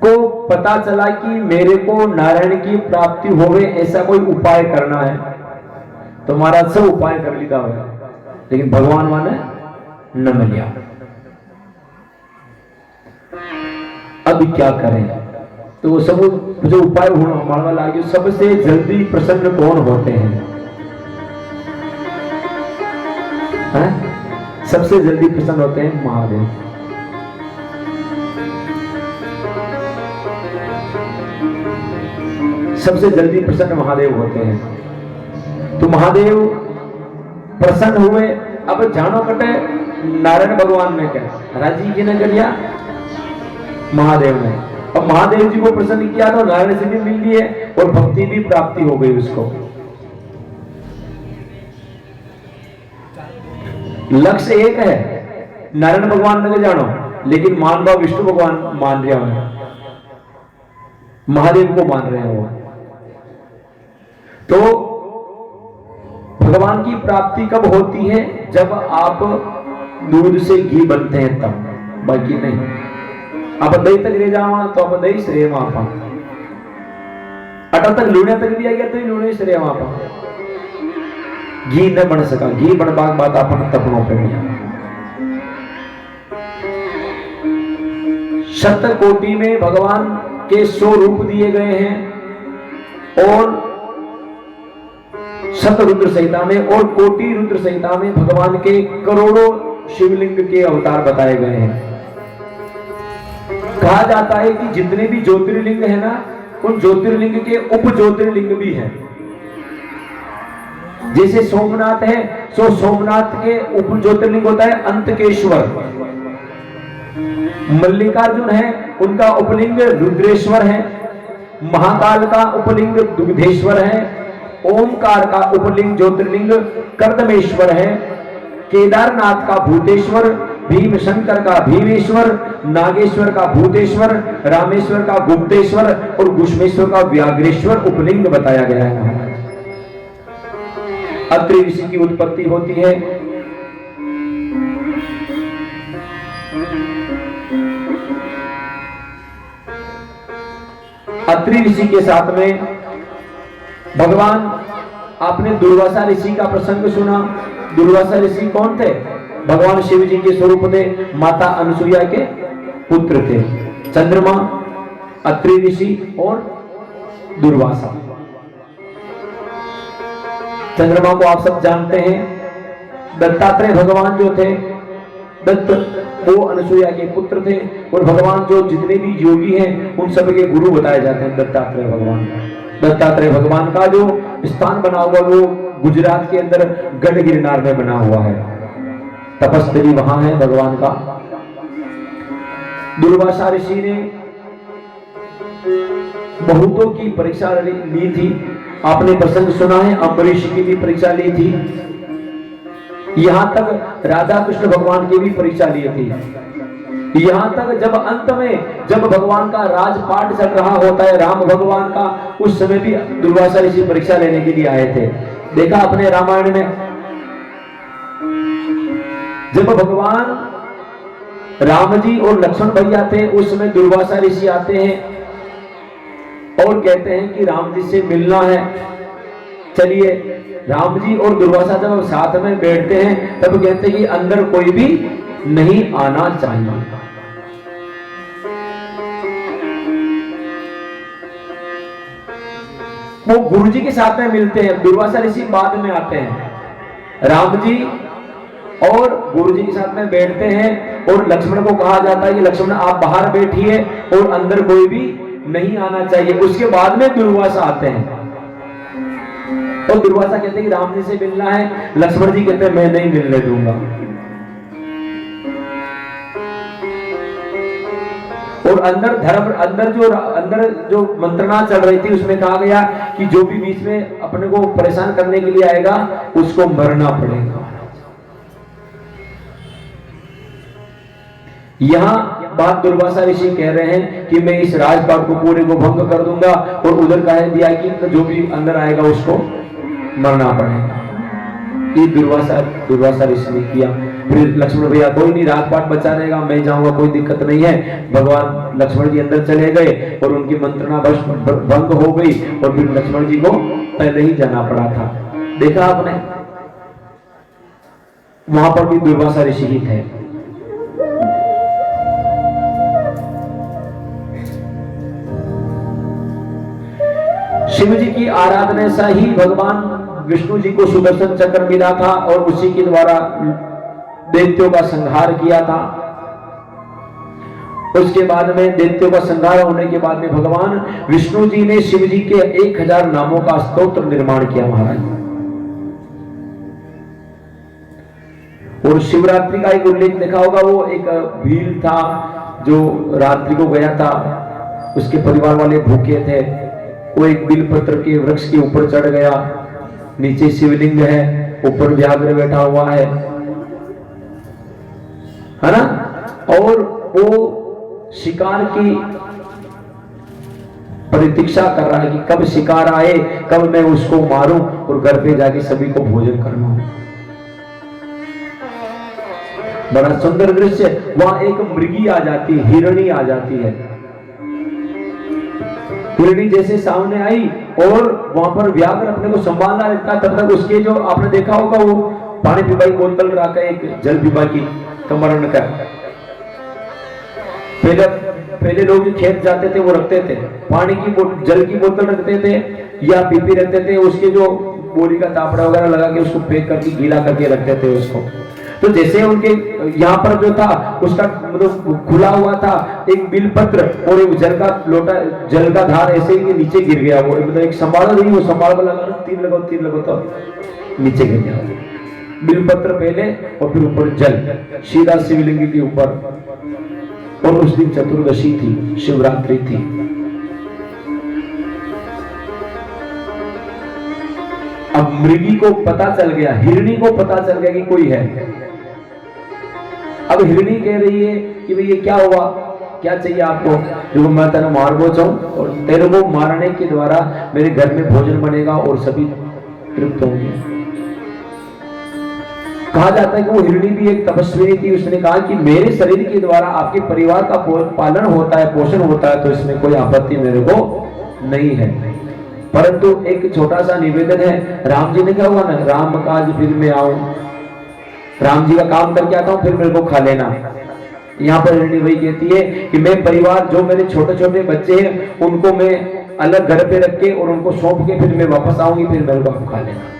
को पता चला कि मेरे को नारायण की प्राप्ति होवे, ऐसा कोई उपाय करना है, तो महाराज सब उपाय कर लीता हुआ, लेकिन भगवान माने न मिलिया। अब क्या करें? तो वो सब जो उपाय होना लगे, सबसे जल्दी प्रसन्न कौन होते हैं? सबसे जल्दी प्रसन्न होते हैं महादेव। सबसे जल्दी प्रसन्न महादेव होते हैं। तो महादेव प्रसन्न हुए। अब जानो कटे नारायण भगवान ने क्या राजी जी ने कर लिया, महादेव ने। अब महादेव जी को प्रसन्न किया तो नारायण से भी मिल लिए और भक्ति भी प्राप्ति हो गई उसको। लक्ष्य एक है, नारायण भगवान ने जानो, लेकिन मान भाव विष्णु भगवान मान रहे हैं, महादेव को मान रहे हैं वो। तो भगवान की प्राप्ति कब होती है? जब आप दूध से घी बनते हैं तब, बाकी नहीं। आप दही तक ले जावा तो आप दही श्रेय मापा, अटल तक लूने तक भी आ गया तो ही लूने श्रेय मापा। घी न बन सका, घी बनबाग बात अपन तपनों पे गया। शत कोटि में भगवान के 100 रूप दिए गए हैं और शत रुद्र संहिता में और कोटि रुद्र संहिता में भगवान के करोड़ों शिवलिंग के अवतार बताए गए हैं। कहा जाता है कि जितने भी ज्योतिर्लिंग है ना, उन ज्योतिर्लिंग के उप ज्योतिर्लिंग भी हैं। जैसे सोमनाथ है, सो सोमनाथ के उप ज्योतिर्लिंग होता है अंतकेश्वर। मल्लिकार्जुन है, उनका उपलिंग रुद्रेश्वर है। महाकाल का उपलिंग दुग्धेश्वर है। ओमकार का उपलिंग ज्योतिर्लिंग कर्दमेश्वर है। केदारनाथ का भूतेश्वर, भीम शंकर का भीमेश्वर, नागेश्वर का भूतेश्वर, रामेश्वर का गुप्तेश्वर और गुष्मेश्वर का व्याघ्रेश्वर उपलिंग बताया गया है। अत्रि ऋषि की उत्पत्ति होती है। अत्रि ऋषि के साथ में भगवान, आपने दुर्वासा ऋषि का प्रसंग सुना। दुर्वासा ऋषि कौन थे? भगवान शिव जी के स्वरूप थे, माता अनुसुईया के पुत्र थे। चंद्रमा, अत्रि ऋषि और दुर्वासा। चंद्रमा को आप सब जानते हैं। दत्तात्रेय भगवान जो थे, दत्त, वो अनुसुईया के पुत्र थे। और भगवान जो जितने भी योगी हैं उन सब के गुरु बताए जाते हैं दत्तात्रेय भगवान। दत्तात्रेय भगवान का जो स्थान बना हुआ वो गुजरात के अंदर गढ़ गिरनार में बना हुआ है। तपस्वी वहां है भगवान का। दुर्वासा ऋषि ने बहुतों की परीक्षा ली थी। आपने प्रसंग सुना है, अम्बरीश की भी परीक्षा ली थी। यहां तक राधा कृष्ण भगवान की भी परीक्षा ली थी। यहां तक जब अंत में जब भगवान का राजपाट चल रहा होता है राम भगवान का, उस समय भी दुर्वासा ऋषि परीक्षा लेने के लिए आए थे। देखा अपने रामायण में, जब भगवान राम जी और लक्ष्मण भैया थे उस समय दुर्वासा ऋषि आते हैं और कहते हैं कि राम जी से मिलना है। चलिए, राम जी और दुर्वासा जब साथ में बैठते हैं तब कहते हैं कि अंदर कोई भी नहीं आना चाहिए। वो गुरु जी के साथ में मिलते हैं। दुर्वासा ऋषि बाद में आते हैं। राम जी और गुरु जी के साथ में बैठते हैं और लक्ष्मण को कहा जाता है कि लक्ष्मण आप बाहर बैठिए और अंदर कोई भी नहीं आना चाहिए। उसके बाद में दुर्वासा आते हैं और दुर्वासा कहते हैं कि राम जी से मिलना है। लक्ष्मण जी कहते हैं मैं नहीं मिलने दूंगा। और अंदर जो मंत्रणा चल रही थी उसमें कहा गया कि जो भी बीच में अपने को परेशान करने के लिए आएगा उसको मरना पड़ेगा। यहां बात दुर्वासा ऋषि कह रहे हैं कि मैं इस राजपाट को पूरे को भंग कर दूंगा और उधर कह दिया कि जो भी अंदर आएगा उसको मरना पड़ेगा। ये दुर्वासा ऋषि ने किया। फिर लक्ष्मण भैया कोई नहीं, राजपाट बचा रहेगा, मैं जाऊंगा, कोई दिक्कत नहीं है। भगवान लक्ष्मण जी अंदर चले गए और उनकी मंत्रणा भंग हो गई और फिर लक्ष्मण जी को पहले ही जाना पड़ा था। देखा आपने, वहां पर भी दुर्वासा ऋषि ही थे। शिव जी की आराधना से ही भगवान विष्णु जी को सुदर्शन चक्र मिला था और उसी के द्वारा दैत्यों का संहार किया था। उसके बाद में दैत्यों का संहार होने के बाद में भगवान विष्णु जी ने शिव जी के 1000 नामों का स्तोत्र निर्माण किया महाराज। और शिवरात्रि का एक उल्लेख देखा होगा, वो एक भील था जो रात्रि को गया था, उसके परिवार वाले भूखे थे। वो एक बिलपत्र के वृक्ष के ऊपर चढ़ गया, नीचे शिवलिंग है, ऊपर व्याघ्र बैठा हुआ है ना। और वो शिकार की प्रतीक्षा कर रहा है कि कब शिकार आए, कब मैं उसको मारूं और घर पे जाके सभी को भोजन करना। बड़ा सुंदर दृश्य। वहां एक मृगी आ जाती है, हिरणी आ जाती है। हिरणी जैसे सामने आई और वहां पर व्याघ्र अपने को संभालना रहता है, तब तक उसके जो आपने देखा होगा वो पानी पीवा की बोतल रखा, एक जल पीवा की कमरण का। पहले लोग जो खेत जाते थे वो रखते थे, पानी की जल की बोतल रखते थे या पीपी रखते थे, उसके जो बोरी का तापड़ा वगैरह लगा के उसको पैक करके गीला करके रखते थे उसको। तो जैसे उनके यहाँ पर जो था उसका मतलब खुला हुआ था एक बिलपत्र और एक जल का लोटा, जल का धार ऐसे ही नीचे गिर गया। वो मतलब एक संभाला नहीं, वो संभाल लगा, तीर लगाओ तो नीचे गिर गया। बिलपत्र पहले और फिर ऊपर जल, सीधा शिवलिंग के ऊपर। और उस दिन चतुर्दशी थी, शिवरात्रि थी। अब मृगी को पता चल गया, हिरणी को पता चल गया कि कोई है। अब हिरणी कह रही है कि भाई ये क्या हुआ, क्या चाहिए आपको? जो मैं तेरा मार को चाहूं और तेरे को मारने के द्वारा मेरे घर में भोजन बनेगा और सभी तृप्त होंगे। कहा जाता है कि वो हिरणी भी एक तपस्वी थी। उसने कहा कि मेरे शरीर के द्वारा आपके परिवार का पालन होता है, पोषण होता है, तो इसमें कोई आपत्ति मेरे को नहीं है। परंतु एक छोटा सा निवेदन है, राम जी ने क्या हुआ ना, राम काज फिर मैं आऊं, राम जी का काम करके आता हूं, फिर मेरे को खा लेना। यहाँ पर हिरणी वही कहती है कि मैं परिवार, जो मेरे छोटे छोटे बच्चे हैं उनको मैं अलग घर पे रख के और उनको सौंप के फिर मैं वापस आऊंगी, फिर मेरे को खा लेना।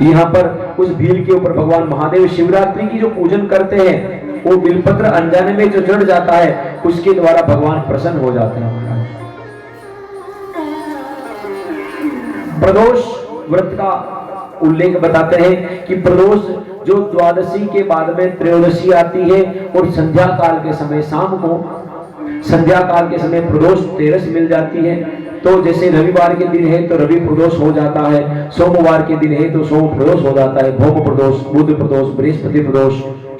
यहाँ पर उस भील के ऊपर भगवान महादेव शिवरात्रि की जो पूजन करते हैं, वो बिलपत्र अनजाने में जो चढ़ जाता है उसके द्वारा भगवान प्रसन्न हो जाते हैं। प्रदोष व्रत का उल्लेख बताते हैं कि प्रदोष जो द्वादशी के बाद में त्रयोदशी आती है और संध्या काल के समय, शाम को संध्या काल के समय प्रदोष तेरस मिल जाती है। तो जैसे रविवार के दिन है तो रवि प्रदोष हो जाता है, सोमवार के दिन है तो सोम प्रदोष हो जाता है, भोग प्रदोष, बुध प्रदोष, बृहस्पति प्रदोष,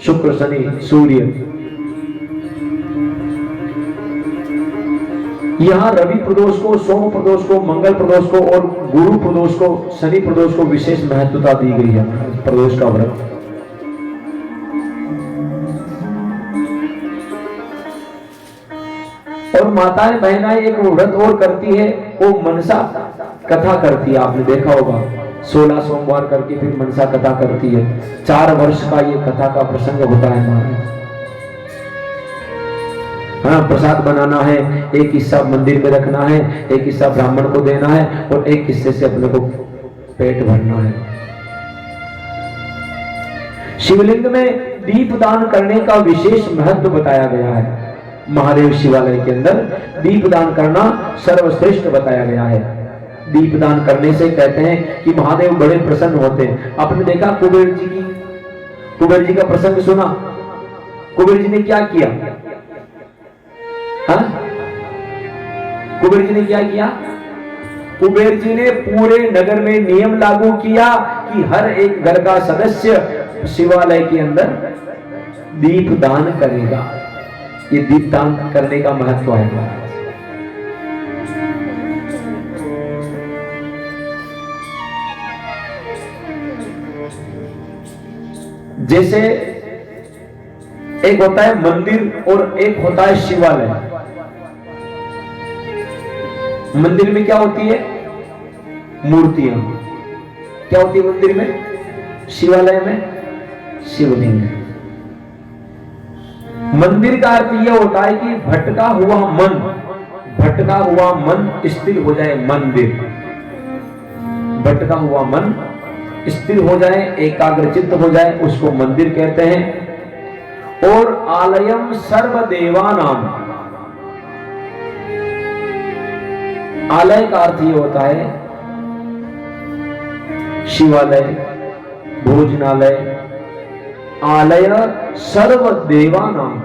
शुक्र, शनि, सूर्य। यहाँ रवि प्रदोष को, सोम प्रदोष को, मंगल प्रदोष को और गुरु प्रदोष को, शनि प्रदोष को विशेष महत्वता दी गई है प्रदोष का व्रत। और माताएं बहनाएं एक व्रत और करती है, वो मनसा कथा करती है। आपने देखा होगा 16 सोमवार करके फिर मनसा कथा करती है। 4 वर्ष का ये कथा का प्रसंग होता है हमारे। हाँ, प्रसाद बनाना है, एक हिस्सा मंदिर में रखना है, एक हिस्सा ब्राह्मण को देना है और एक हिस्से से अपने को पेट भरना है। शिवलिंग में दीप दान करने का विशेष महत्व बताया गया है। महादेव शिवालय के अंदर दीप दान करना सर्वश्रेष्ठ बताया गया है। दीप दान करने से कहते हैं कि महादेव बड़े प्रसन्न होते हैं। आपने देखा कुबेर जी का प्रसंग सुना? कुबेर जी ने क्या किया? हाँ? कुबेर जी ने क्या किया? कुबेर जी ने पूरे नगर में नियम लागू किया कि हर एक घर का सदस्य शिवालय के अंदर दीप दान करेगा। ये दीप दान करने का महत्व है। जैसे एक होता है मंदिर और एक होता है शिवालय। मंदिर में क्या होती है? मूर्तियां। क्या होती है मंदिर में? शिवालय में शिवलिंग। मंदिर का अर्थ यह होता है कि भटका हुआ मन स्थिर हो जाए। मंदिर, भटका हुआ मन स्थिर हो जाए, एकाग्रचित्त हो जाए, उसको मंदिर कहते हैं। और आलयम सर्वदेवानाम, आलय का अर्थ ये होता है शिवालय, भोजनालय। आलय सर्वदेवानाम,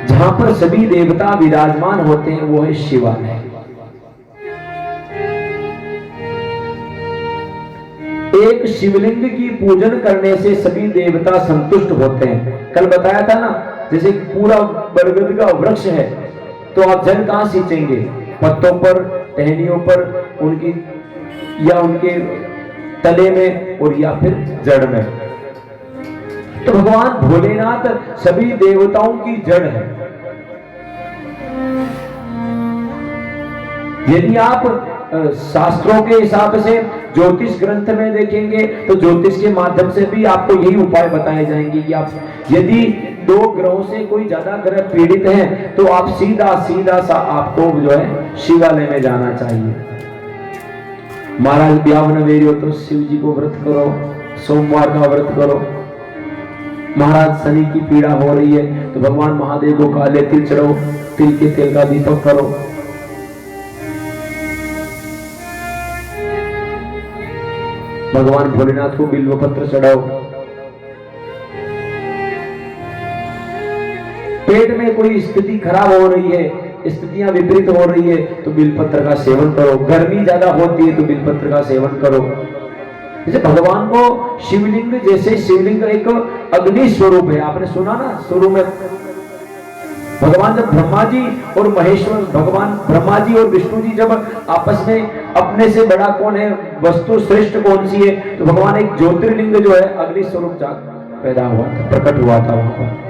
जहां पर सभी देवता विराजमान होते हैं वो है शिवालय। एक शिवलिंग की पूजन करने से सभी देवता संतुष्ट होते हैं। कल बताया था ना, जैसे पूरा बरगद का वृक्ष है तो आप जल कहां सींचेंगे? पत्तों पर, टहनियों पर, उनकी या उनके तले में और या फिर जड़ में। तो भगवान भोलेनाथ सभी देवताओं की जड़ है। यदि आप शास्त्रों के हिसाब से ज्योतिष ग्रंथ में देखेंगे तो ज्योतिष के माध्यम से भी आपको यही उपाय बताए जाएंगे कि आप यदि 2 ग्रहों से कोई ज्यादा ग्रह पीड़ित है तो आप सीधा सीधा सा आपको जो है शिवालय में जाना चाहिए। महाराज ब्याह नवेरी हो तो शिव जी को व्रत करो, सोमवार का व्रत करो। महाराज शनि की पीड़ा हो रही है तो भगवान महादेव को काले तिल चढ़ाओ, तिल के तेल का दीपक करो। भगवान भोलेनाथ को बिल्व पत्र चढ़ाओ। पेट में कोई स्थिति खराब हो रही है, स्थितियां विपरीत हो रही है तो बिलपत्र का सेवन करो। गर्मी ज्यादा होती है तो बिलपत्र का सेवन करो। जैसे भगवान को शिवलिंग, जैसे शिवलिंग एक अग्नि स्वरूप है, आपने सुना ना शुरू में। भगवान जब ब्रह्मा जी और महेश्वर, भगवान ब्रह्मा जी और विष्णु जी जब आपस में अपने से बड़ा कौन है, वस्तु श्रेष्ठ कौन सी है, तो भगवान एक ज्योतिर्लिंग जो है अग्नि स्वरूप पैदा हुआ था, प्रकट हुआ था वहां पर।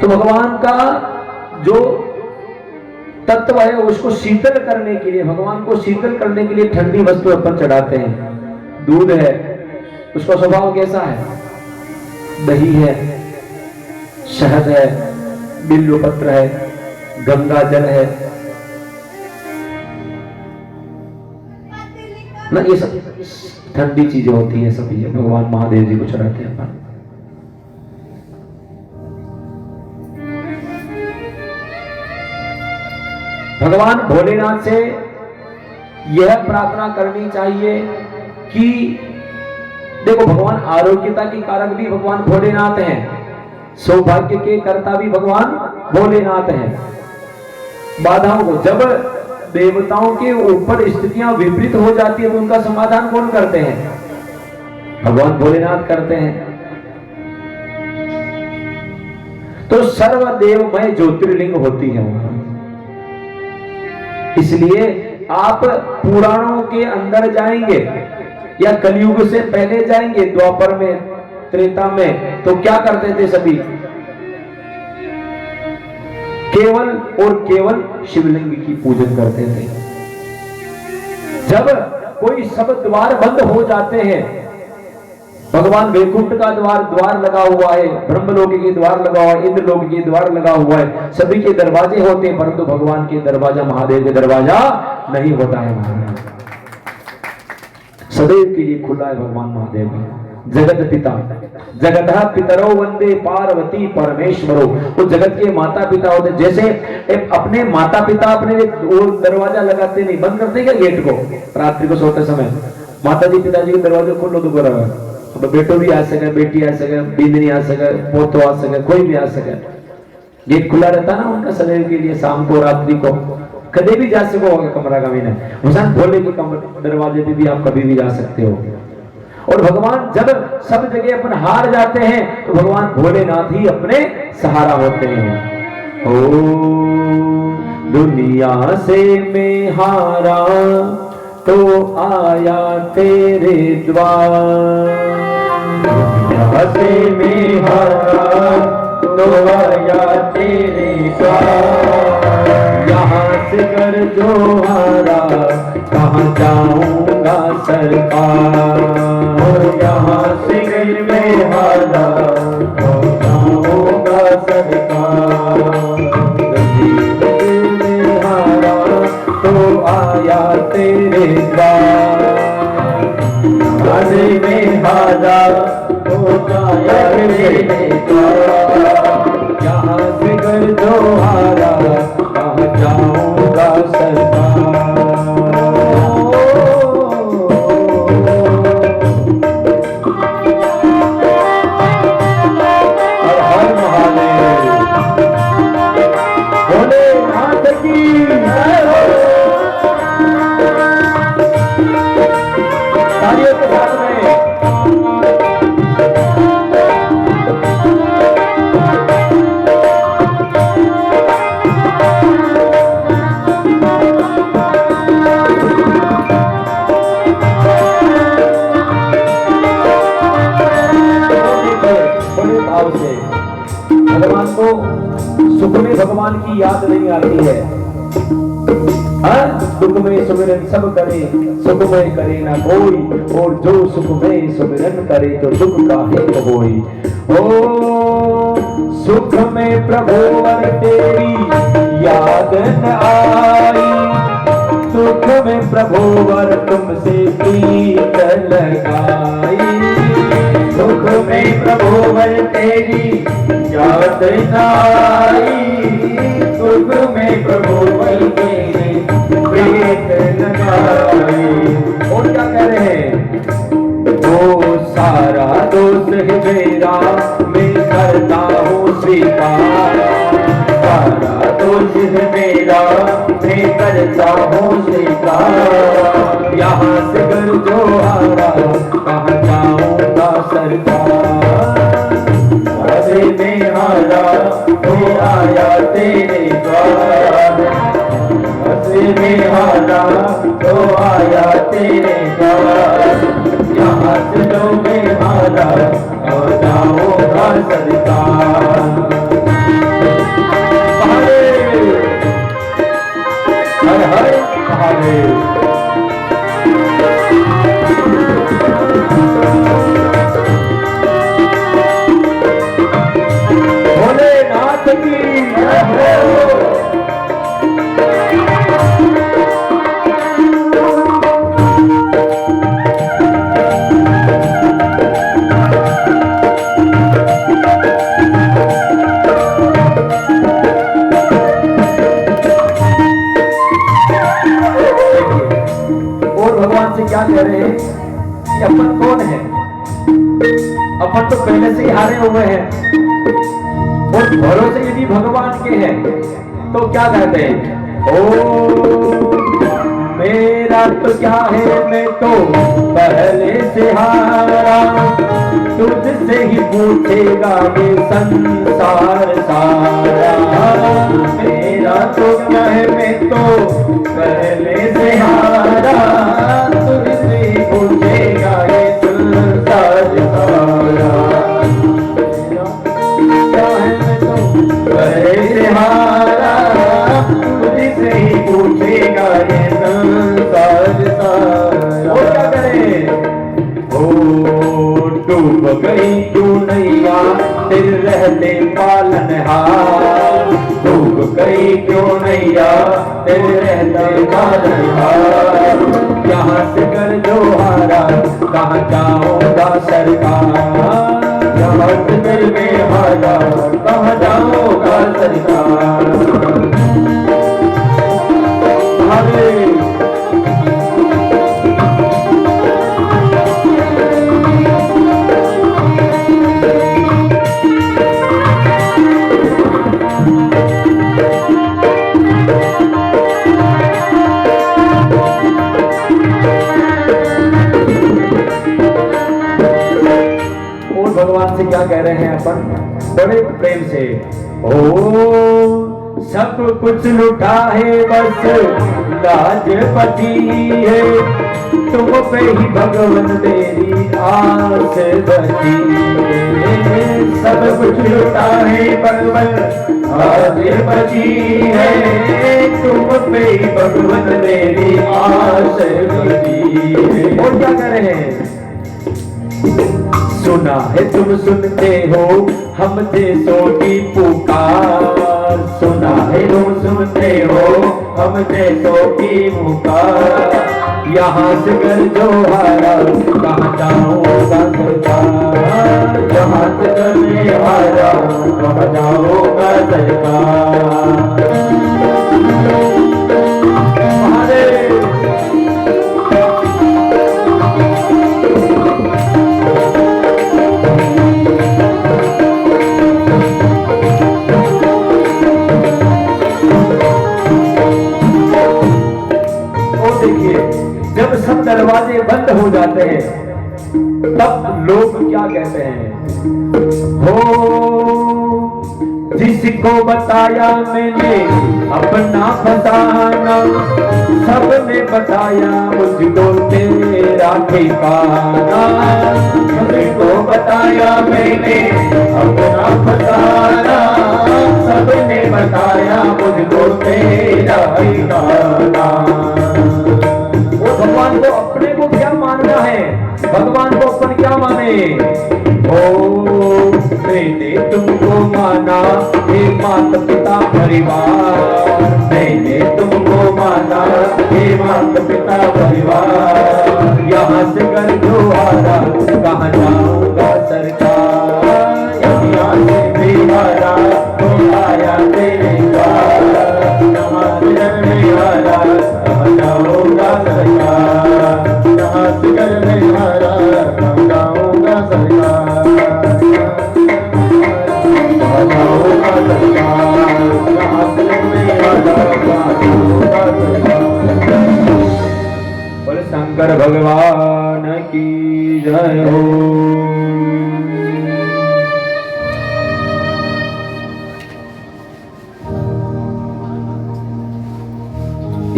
तो भगवान का जो तत्व है उसको शीतल करने के लिए, भगवान को शीतल करने के लिए ठंडी वस्तु अपन चढ़ाते हैं। दूध है, उसका स्वभाव कैसा है? दही है, शहद है, बिल्व पत्र है, गंगा जल है ना, ये सब ठंडी चीजें होती है, सब ये भगवान महादेव जी को चढ़ाते हैं अपन। भगवान भोलेनाथ से यह प्रार्थना करनी चाहिए कि देखो, भगवान आरोग्यता के कारक भी भगवान भोलेनाथ हैं, सौभाग्य के कर्ता भी भगवान भोलेनाथ हैं। बाधाओं को, जब देवताओं के ऊपर स्थितियां विपरीत हो जाती है तो उनका समाधान कौन करते हैं? भगवान भोलेनाथ करते हैं। तो सर्वदेवमय ज्योतिर्लिंग होती है वहां। इसलिए आप पुराणों के अंदर जाएंगे या कलयुग से पहले जाएंगे, द्वापर में, त्रेता में, तो क्या करते थे सभी? केवल और केवल शिवलिंग की पूजन करते थे। जब कोई सब द्वार बंद हो जाते हैं, भगवान वैकुंठ का द्वार लगा हुआ है, ब्रह्मलोक के द्वार लगा हुआ है, इंद्रलोक के द्वार लगा हुआ है, सभी के दरवाजे होते हैं, परंतु भगवान के दरवाजा, महादेव के दरवाजा नहीं होता है। महाराज सदैव के लिए खुला है भगवान महादेव का। जगत पिता, जगतः पितरो वंदे पार्वती परमेश्वरो, वो जगत के माता पिता होते। जैसे अपने माता पिता अपने वो दरवाजा लगाते नहीं, बंद करते क्या गेट को रात्रि को सोते समय? माता जी पिताजी के दरवाजे खोलो तो बराबर, तो बेटो भी आ सके, बेटी आ सके, बींदनी आ सके, पोतो आ सके, कोई भी आ सके। गेट खुला रहता ना उनका सदैव के लिए, शाम को रात्रि को कभी भी जा सको होगा कमरा का महीना। भगवान भोले के दरवाजे पे भी आप कभी भी जा सकते हो। और भगवान जब सब जगह अपन हार जाते हैं तो भगवान भोलेनाथ ही अपने सहारा होते हैं। ओ दुनिया से मैं हारा तो आया तेरे द्वार, दुनिया से मैं हारा तो आया तेरे द्वार, यहाँ से कर जो हारा कहाँ जाऊंगा सरकार, यहाँ से कर मैं हारा तो जाऊंगा सरकार, में हारा तो आया तेरे द्वार, आने में हारा तो आया तेरे द्वार, यहाँ से कर जो हारा कहाँ जाऊंगा सरकार। नहीं है। दुख में सुमिरन सब करे, सुख में करे ना कोई, और जो सुख में सुमिरन करे तो दुख काहे को होई। ओ सुख में प्रभु वर तेरी याद न आई, सुख में प्रभु वर तुमसे प्रीत लगाई। सुख में प्रभु वर तेरी याद न आई, सुख में प्रभु वर तेरी प्रीत लगाई। और क्या कह रहे हैं? वो सारा दोष है मेरा, मैं करता हूँ स्वीकार, सारा दोष है मेरा, मैं करता हूँ स्वीकार। यहाँ से घर जो आया कहाँ जाऊंगा सरकार, अरे मैं हारा तो आया तेरे द्वार, अरे मैं हारा तो आया तेरे द्वार। यहाँ से जो मैं हारा तो जाऊंगा सरकार। हर हर महादेव। भोलेनाथ की क्या कह रहे हैं कि अपन कौन है? अपन तो पहले से ही हारे हुए हैं, और भरोसे यदि भगवान के हैं तो क्या कहते हैं? ओ मेरा तो क्या है, मैं तो पहले से हारा, तुझसे ही पूछेगा ये संसार सारा। मेरा तो क्या है, मैं तो पहले से हारा, तुझसे ही पूछेगा ये संसार सारा। क्या है, मैं तो पहले से हारा, तुझसे ही पूछेगा ये संसार सारा। और क्या करें? डूब गई क्यों नैया दिल रहते पालनहार, डूब गई क्यों नैया दिल रहते पालनहार। यहाँ से कर जो हारा कहाँ जाऊंगा सरकार, यहाँ से दिल में हारा कहाँ जाऊंगा सरकार। भगवान से क्या कह रहे हैं अपन बड़े प्रेम से? ओ सब कुछ लुटा है बस राजपति है, तुम पे ही भगवान मेरी आस बची है। सब कुछ लुटा है भगवान राजपति है, तुम पे ही भगवान मेरी आस बची है। और क्या कह रहे हैं? सुना है तुम सुनते हो हम देशों की पुकार, सुना है तुम सुनते हो हम देशों की पुकार। यहाँ से कर जो हारा कहाँ जाऊंगा सरकार, यहाँ से कर जो हारा कहाँ जाऊंगा सरकार। जब सब दरवाजे बंद हो जाते हैं तब लोग क्या कहते हैं? हो जिसको बताया मैंने अपना फसाना, सबने बताया मुझको तेरा ठिकाना। सबको बताया मैंने अपना फसाना, सबने बताया मुझको तेरा ठिकाना। वो भगवान को अपने को क्या मानना है, भगवान को अपन क्या माने। ओ मैंने तुमको माना हे माता पिता परिवार, मैंने तुमको माना हे माता पिता परिवार। यहाँ से कर जो आरा कहाँ जाऊंगा सरकार, यहाँ से भी आरा तो आया तेरे द्वार। यहाँ से कर भी आरा कहाँ जाऊंगा सरकार, यहाँ से कर भी आरा कहाँ जाऊंगा सरकार। बोले शंकर भगवान की जय हो।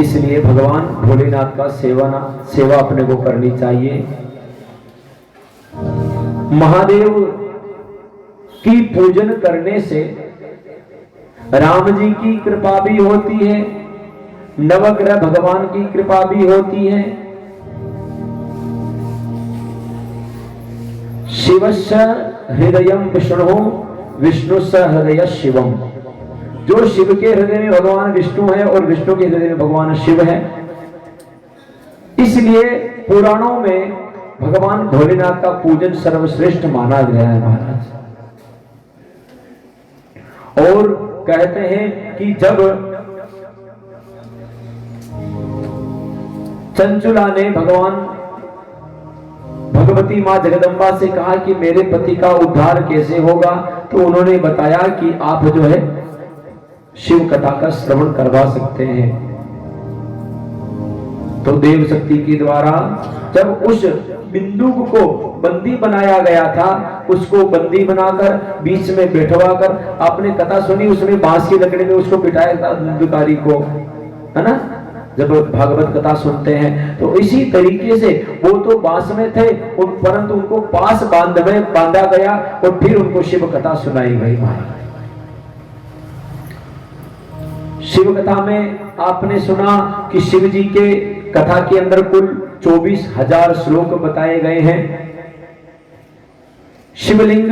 इसलिए भगवान भोलेनाथ का सेवा अपने को करनी चाहिए। महादेव की पूजन करने से राम जी की कृपा भी होती है, नवग्रह भगवान की कृपा भी होती है। शिवस्य हृदयम विष्णु, विष्णुस्य हृदय शिवम। जो शिव के हृदय में भगवान विष्णु है और विष्णु के हृदय में भगवान शिव है। इसलिए पुराणों में भगवान भोलेनाथ का पूजन सर्वश्रेष्ठ माना गया है महाराज। और कहते हैं कि जब चंचुला ने भगवती मां जगदम्बा से कहा कि मेरे पति का उद्धार कैसे होगा, तो उन्होंने बताया कि आप जो है शिव कथा का श्रवण करवा सकते हैं। तो देव शक्ति के द्वारा जब उस बिंदु को बंदी बनाया गया था, उसको बंदी बनाकर बीच में बैठवाकर आपने कथा सुनी, उसमें बांस की लकड़ी में उसको पिटाया था धुंधकारी को, है ना। जब भागवत कथा सुनते हैं तो इसी तरीके से वो तो बांस में थे परंतु उनको पास बांधा गया और फिर उनको शिव कथा सुनाई गई। शिव कथा में आपने सुना कि शिव जी के कथा के अंदर कुल 24,000 श्लोक बताए गए हैं। शिवलिंग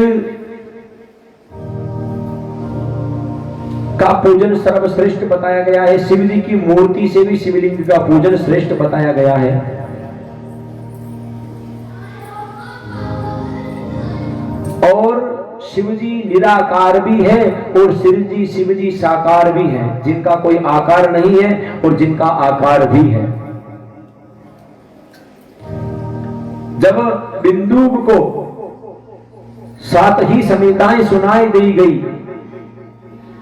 का पूजन सर्वश्रेष्ठ बताया गया है। शिव जी की मूर्ति से भी शिवलिंग का पूजन श्रेष्ठ बताया गया है। और शिव जी निराकार भी है और शिव जी साकार भी है, जिनका कोई आकार नहीं है और जिनका आकार भी है। जब बिंदु को 7 ही संहिताएं सुनाई दी गई,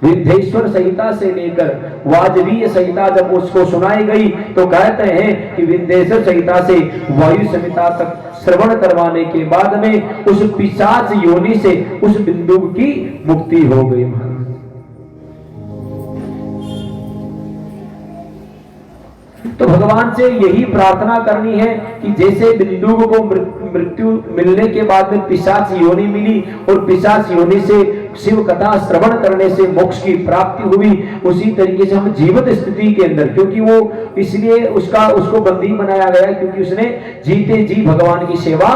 विंध्येश्वर संहिता से लेकर वाजवीय संहिता जब उसको सुनाई गई, तो कहते हैं कि विंध्येश्वर संहिता से वायु संहिता तक श्रवण करवाने के बाद में उस पिशाच योनि से उस बिंदु की मुक्ति हो गई। तो भगवान से यही प्रार्थना करनी है कि जैसे बिंदु को मृत्यु मिलने के बाद में पिशाच योनि मिली और पिशाच योनि से शिव कथा श्रवण करने से मोक्ष की प्राप्ति हुई, उसी तरीके से हम जीवित स्थिति के अंदर, क्योंकि वो इसलिए उसको बंदी बनाया गया क्योंकि उसने जीते जी भगवान की सेवा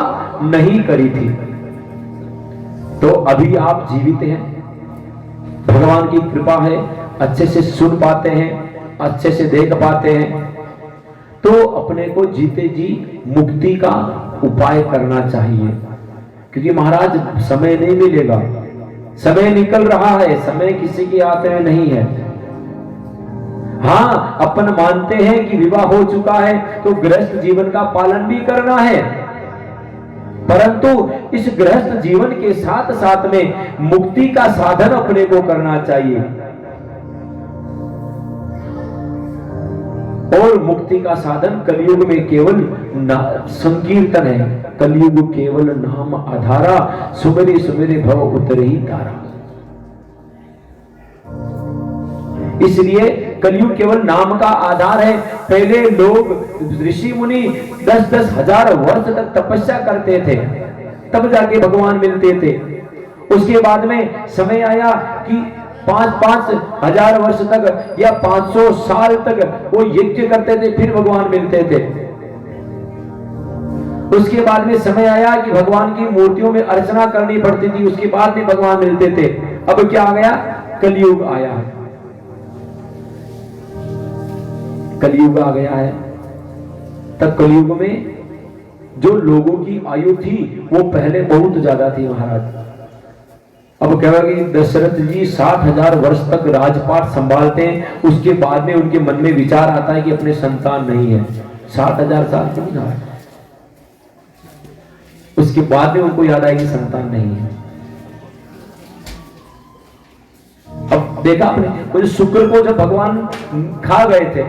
नहीं करी थी। तो अभी आप जीवित हैं, भगवान की कृपा है, अच्छे से सुन पाते हैं, अच्छे से देख पाते हैं, तो अपने को जीते जी मुक्ति का उपाय करना चाहिए। क्योंकि महाराज समय नहीं मिलेगा, समय निकल रहा है, समय किसी के हाथ में नहीं है। हाँ, अपन मानते हैं कि विवाह हो चुका है तो गृहस्थ जीवन का पालन भी करना है, परंतु इस गृहस्थ जीवन के साथ साथ में मुक्ति का साधन अपने को करना चाहिए। और मुक्ति का साधन कलयुग में केवल संकीर्तन है। कलयुग केवल नाम आधारा, सुमेरे सुमेरे भव उतरहि तारा। इसलिए कलयुग केवल नाम का आधार है। पहले लोग ऋषि मुनि 10-10 हजार वर्ष तक तपस्या करते थे, तब जाके भगवान मिलते थे। उसके बाद में समय आया कि 5-5 हजार वर्ष तक या 500 साल तक वो यज्ञ करते थे, फिर भगवान मिलते थे। उसके बाद में समय आया कि भगवान की मूर्तियों में अर्चना करनी पड़ती थी, उसके बाद में भगवान मिलते थे। अब क्या आ गया? कलयुग आया है, कलयुग आ गया है। तब कलयुग में जो लोगों की आयु थी वो पहले बहुत ज्यादा थी महाराज। अब कह रहा कि दशरथ जी 60,000 वर्ष तक राजपाट संभालते हैं, उसके बाद में उनके मन में विचार आता है कि अपने संतान नहीं है। 60,000 साल क्यों ना है, उसके बाद में उनको याद आएगी संतान नहीं है। अब देखा आपने, मुझे शुक्र को जब भगवान खा गए थे,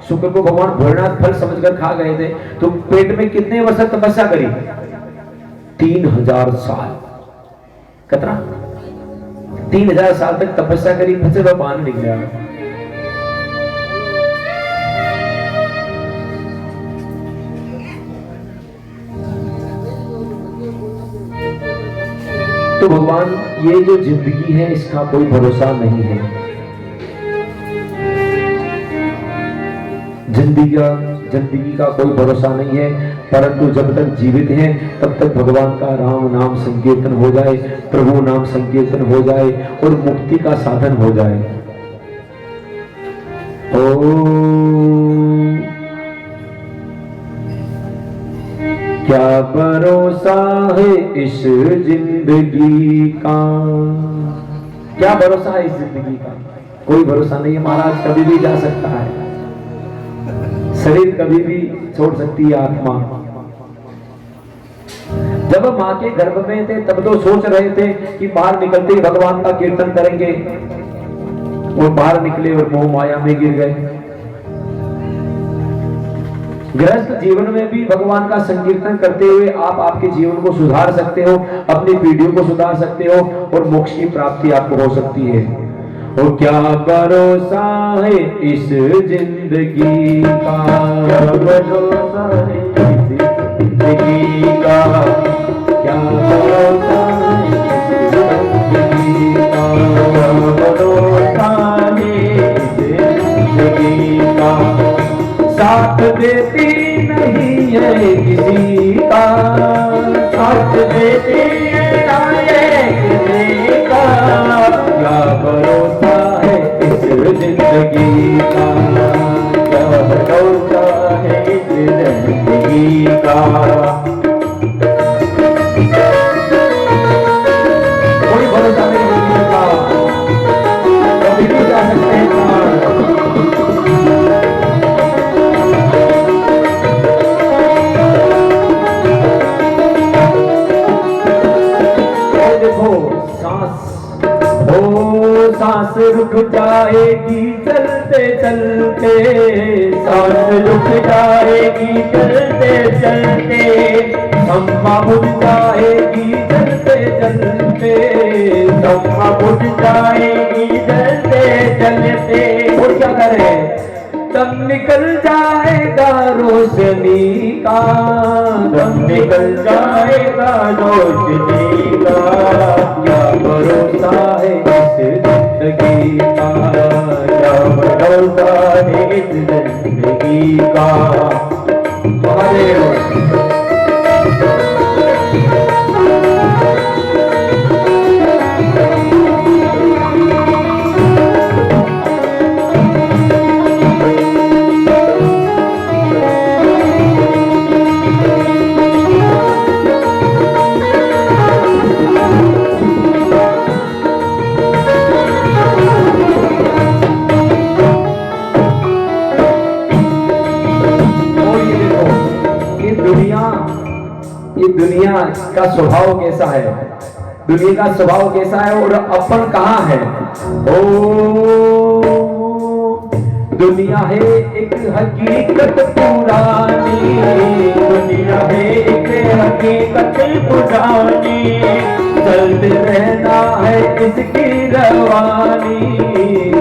शुक्र को भगवान भोलेनाथ फल समझकर खा गए थे, तो पेट में कितने वर्ष तक तपस्या करी? 3,000 साल। कितना? 3,000 साल तक तपस्या करी, फिर से पानी निकला। तो भगवान, ये जो जिंदगी है इसका कोई भरोसा नहीं है। जिंदगी का कोई भरोसा नहीं है, परंतु जब तक जीवित हैं तब तक भगवान का राम नाम संकीर्तन हो जाए, प्रभु नाम संकीर्तन हो जाए और मुक्ति का साधन हो जाए। क्या भरोसा है इस जिंदगी का, क्या भरोसा है इस जिंदगी का? कोई भरोसा नहीं है महाराज। कभी भी जा सकता है शरीर, कभी भी छोड़ सकती है आत्मा। जब मां के गर्भ में थे तब तो सोच रहे थे कि बाहर निकलते ही भगवान का कीर्तन करेंगे, और बाहर निकले और मोह माया में गिर गए। गृहस्थ जीवन में भी भगवान का संकीर्तन करते हुए आप आपके जीवन को सुधार सकते हो, अपनी पीढ़ियों को सुधार सकते हो और मोक्ष की प्राप्ति आपको हो सकती है। और क्या भरोसा है इस जिंदगी का, क्या भरोसा है इस जिंदगी का, क्या भरोसा है इस जिंदगी का, भरोसा है इस जिंदगी का, साथ देती नहीं है किसी का, साथ देती है किसी का, क्या भरोसा है इस जिंदगी का, क्या भरोसा है इस जिंदगी का। कोई भरोसा नहीं जिंदगी का, कभी भी जा सकते हैं। सांस रुक जाएगी चलते चलते, सांस रुक जाएगी चलते चलते, सम्मा बुझ जाएगी चलते चलते, सम्मा बुझ जाएगी चलते चलते। और क्या करें? दम निकल जाएगा रोशनी का, दम निकल जाएगा रोशनी का, क्या भरोसा है इस जिंदगी का, क्या भरोसा है इस जिंदगी का। दुनिया का स्वभाव कैसा है, दुनिया का स्वभाव कैसा है और अपन कहाँ है। ओ दुनिया है एक हकीकत पुरानी, दुनिया है एक हकीकत पुरानी, चलते रहना है इसकी रवानी,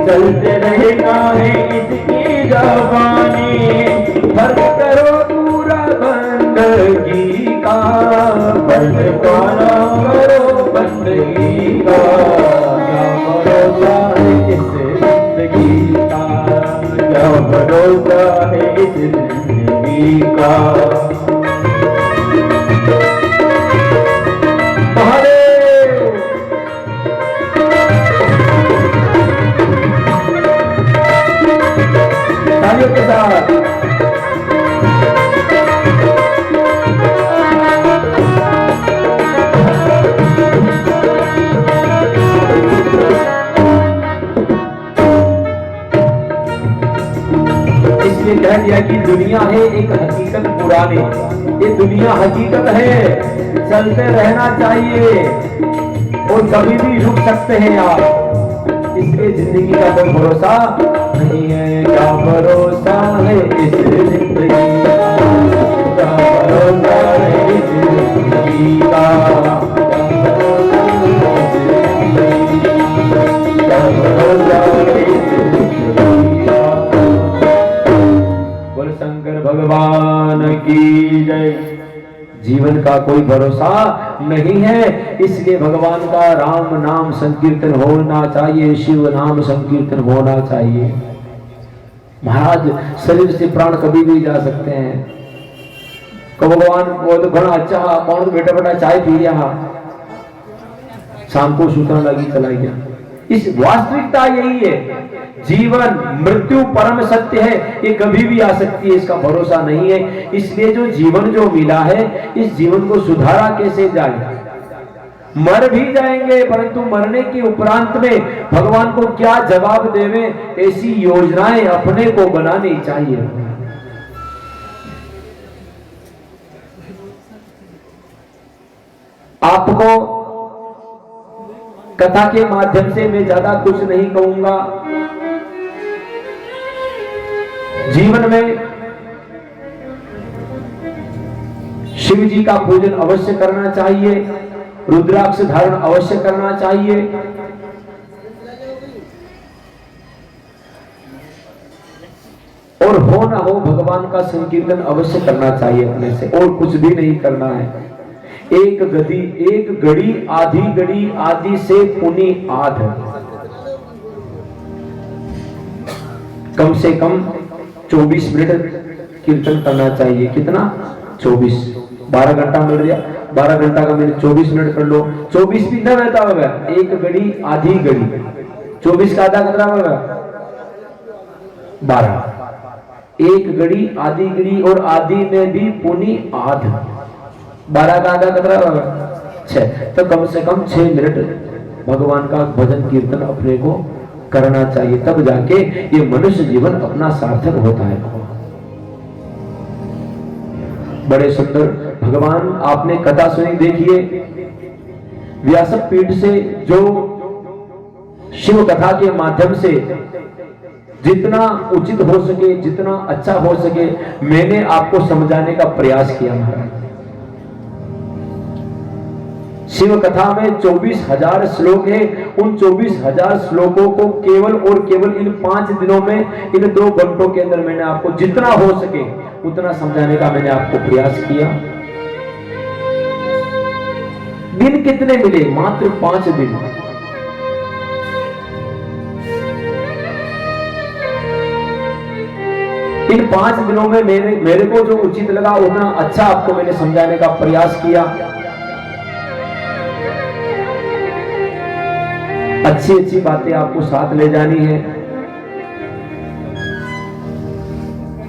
चलते रहना है इसकी रवानी। फर्ज करो पूरा बंदगी का, फर्ज करो बंदगी का, क्या भरोसा है जिंदगी का। तालियों के साथ इसलिए कह दिया कि दुनिया है एक हकीकत पुरानी, ये दुनिया हकीकत है, चलते रहना चाहिए और कभी भी रुक सकते हैं आप। इसलिए जिंदगी का कोई भरोसा नहीं है, क्या भरोसा है इस जिंदगी का, भरोसा है इस जिंदगी का, बोल शंकर भगवान की जय। जीवन का कोई भरोसा नहीं है, इसलिए भगवान का राम नाम संकीर्तन होना चाहिए, शिव नाम संकीर्तन होना चाहिए। महाराज शरीर से प्राण कभी भी जा सकते हैं। तो भगवान वो तो बड़ा अच्छा कौन बेटा बेटा चाय पी रहा, शाम को सूतना लगी चला गया। इस वास्तविकता यही है, जीवन मृत्यु परम सत्य है, ये कभी भी आ सकती है, इसका भरोसा नहीं है। इसलिए जो जीवन जो मिला है, इस जीवन को सुधारा कैसे जाए। मर भी जाएंगे, परंतु मरने के उपरांत में भगवान को क्या जवाब देवे, ऐसी योजनाएं अपने को बनानी चाहिए। आपको कथा के माध्यम से मैं ज्यादा कुछ नहीं कहूंगा। जीवन में शिव जी का पूजन अवश्य करना चाहिए, रुद्राक्ष धारण अवश्य करना चाहिए, और हो ना हो भगवान का संकीर्तन अवश्य करना चाहिए अपने से, और कुछ भी नहीं करना है। एक घड़ी आधी से पुनी आध, कम से कम 24 मिनट कीर्तन करना चाहिए। कितना? 24। 12 घंटा मिल गया, 12 घंटा का मैंने 24 मिनट कर लो, 24 भी न रहता होगा। एक घड़ी आधी घड़ी, 24 का आधा कितना होगा? 12। एक घड़ी आधी घड़ी और आधी में भी पुनी आध, 12 का आधा कितना होगा? 6। तो कम से कम 6 मिनट भगवान का भजन कीर्तन अपने को करना चाहिए, तब जाके ये मनुष्य जीवन अपना सार्थक होता है। बड़े सुंदर भगवान, आपने कथा सुनी, देखिए व्यासपीठ से जो शिव कथा के माध्यम से जितना उचित हो सके, जितना अच्छा हो सके, मैंने आपको समझाने का प्रयास किया महाराज। शिव कथा में 24,000 श्लोक है। उन 24,000 श्लोकों को केवल और केवल इन 5 दिनों में, इन 2 घंटों के अंदर मैंने आपको जितना हो सके उतना समझाने का मैंने आपको प्रयास किया। दिन कितने मिले? मात्र 5 दिन। इन 5 दिनों में मेरे को जो उचित लगा उतना अच्छा आपको मैंने समझाने का प्रयास किया। अच्छी अच्छी बातें आपको साथ ले जानी है।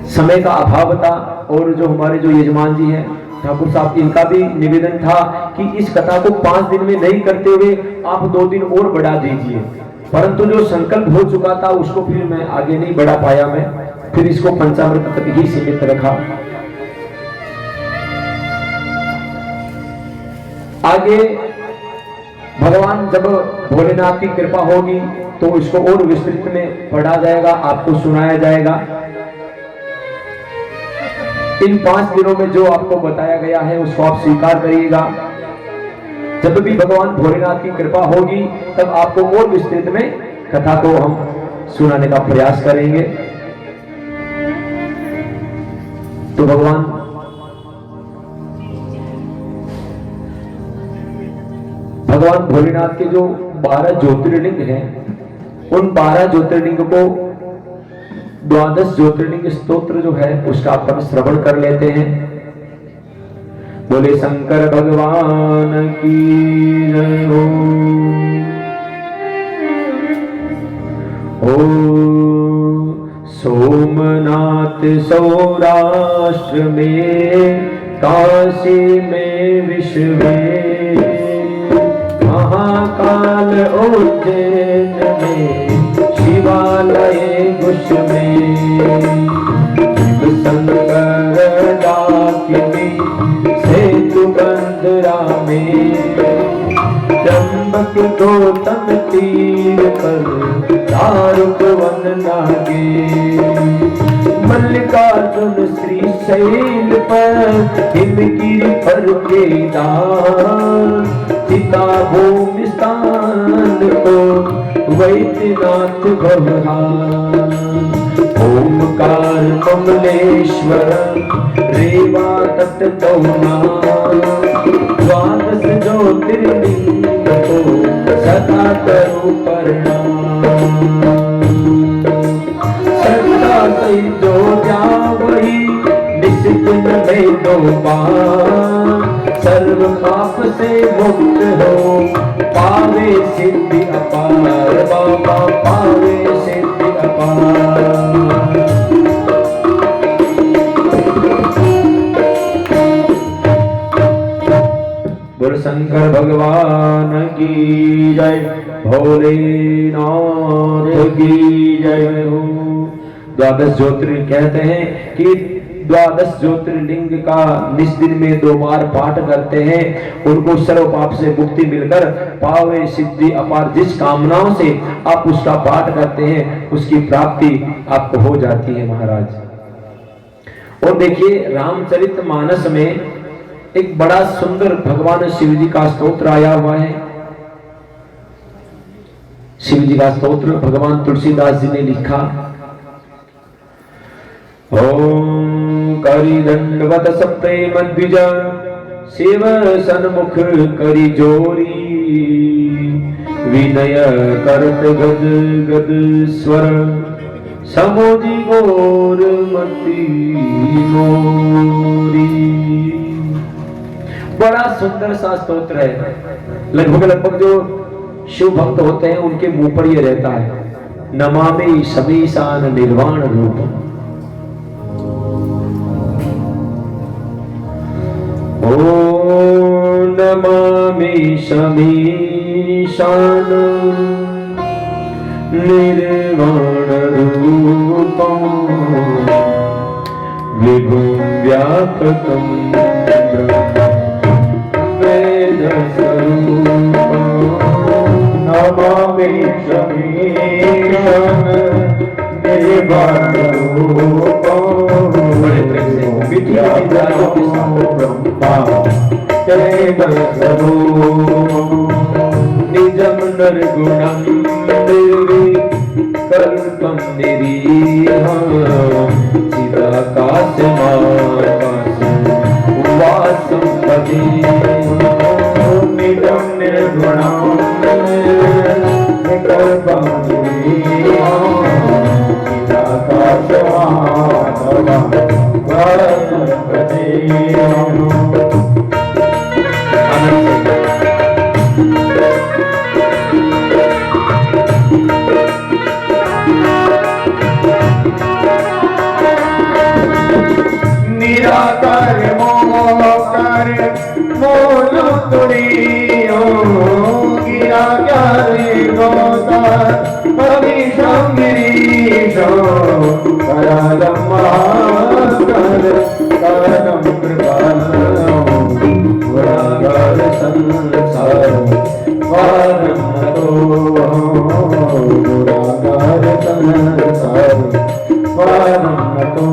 समय का अभाव था, और जो हमारे जो यजमान जी हैं ठाकुर साहब, इनका भी निवेदन था कि इस कथा को 5 दिन में नहीं करते हुए आप 2 दिन और बढ़ा दीजिए, परंतु जो संकल्प हो चुका था उसको फिर मैं आगे नहीं बढ़ा पाया। मैं फिर इसको पंचामृत तक ही सीमित रखा। आगे भगवान जब भोलेनाथ की कृपा होगी तो इसको और विस्तृत में पढ़ा जाएगा, आपको सुनाया जाएगा। इन 5 दिनों में जो आपको बताया गया है उसको आप स्वीकार करिएगा। जब भी भगवान भोलेनाथ की कृपा होगी तब आपको और विस्तृत में कथा को हम सुनाने का प्रयास करेंगे। तो भगवान भोलेनाथ के जो 12 ज्योतिर्लिंग हैं, उन 12 ज्योतिर्लिंग को द्वादश ज्योतिर्लिंग स्तोत्र जो है उसका अपन श्रवण कर लेते हैं। बोले शंकर भगवान की जय हो। ओ सोमनाथ सौराष्ट्र में, काशी में विश्व में, महाकाल उज्जैन में, शिवालय घुष में, शंकर डाकिनी सेतु बंदरा में, त्र्यंबक गौतम तीर पर दारुक वन नागे, मल्लिकार्जुन श्री शैल पर, हिमगिरि पर केदार, सीता भूमि स्थान को वैद्यनाथ भगवान, ओमकार कमलेश्वर रेवा तट तौना, द्वादश ज्योतिर्लिंग को सदा करो प्रणाम, सदा से जो जावही निश्चित में दो बार, सर्व पाप से मुक्त हो पावे सिद्धि अपार, बाबा पावे सिद्धि अपार। बोल शंकर भगवान की जय, भोलेनाथ की जय हो। द्वादश ज्योतिर्लिंग कहते हैं कि द्वादश ज्योतिर्लिंग का निज दिन में 2 बार पाठ करते हैं, उनको सर्व पाप से मुक्ति मिलकर पावे सिद्धि अपार। जिस कामनाओं से आप उसका पाठ करते हैं उसकी प्राप्ति आपको हो जाती है महाराज। और देखिए रामचरितमानस में एक बड़ा सुंदर भगवान शिव जी का स्तोत्र आया हुआ है। शिव जी का स्तोत्र भगवान तुलसीदास जी ने लिखा। ओम करि दंडवत सप्रेम द्विज, शिव सन्मुख करि जोरी, विनय करत गद गद स्वर, समोजी गोर मती मोरी। बड़ा सुंदर सा स्तोत्र है। लगभग जो शिव भक्त होते हैं उनके मुंह पर ये रहता है, नमामि समीशान निर्वाण रूपम। ओ नमामि समीशान निर्वाण रूपम, विभुं व्यापकं वेद स्वरूपं, नमामि समीशान निर्वाण रूपं, निजम निर्गुणं निर्विकल्पं निरीहं, चिदाकाशमाकाशं वासं भजेऽहं, निजं निर्गुणं निर्विकल्पं निरीहं, चिदाकाशमाकाशं वासं भजेऽहं। निराकार मोहकार मोल तुरियो, गिरा ज्ञाने गोतार भविष्यं गिरीशो, करालम महाकार कारणं कृपालम्, गुणागार संसारं वारं नतो, गुणागार संसारं वारं नतो।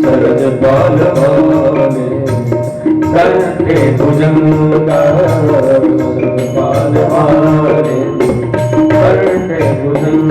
सरज बाल कंठे भुजंग बाल कंठे भुजंग।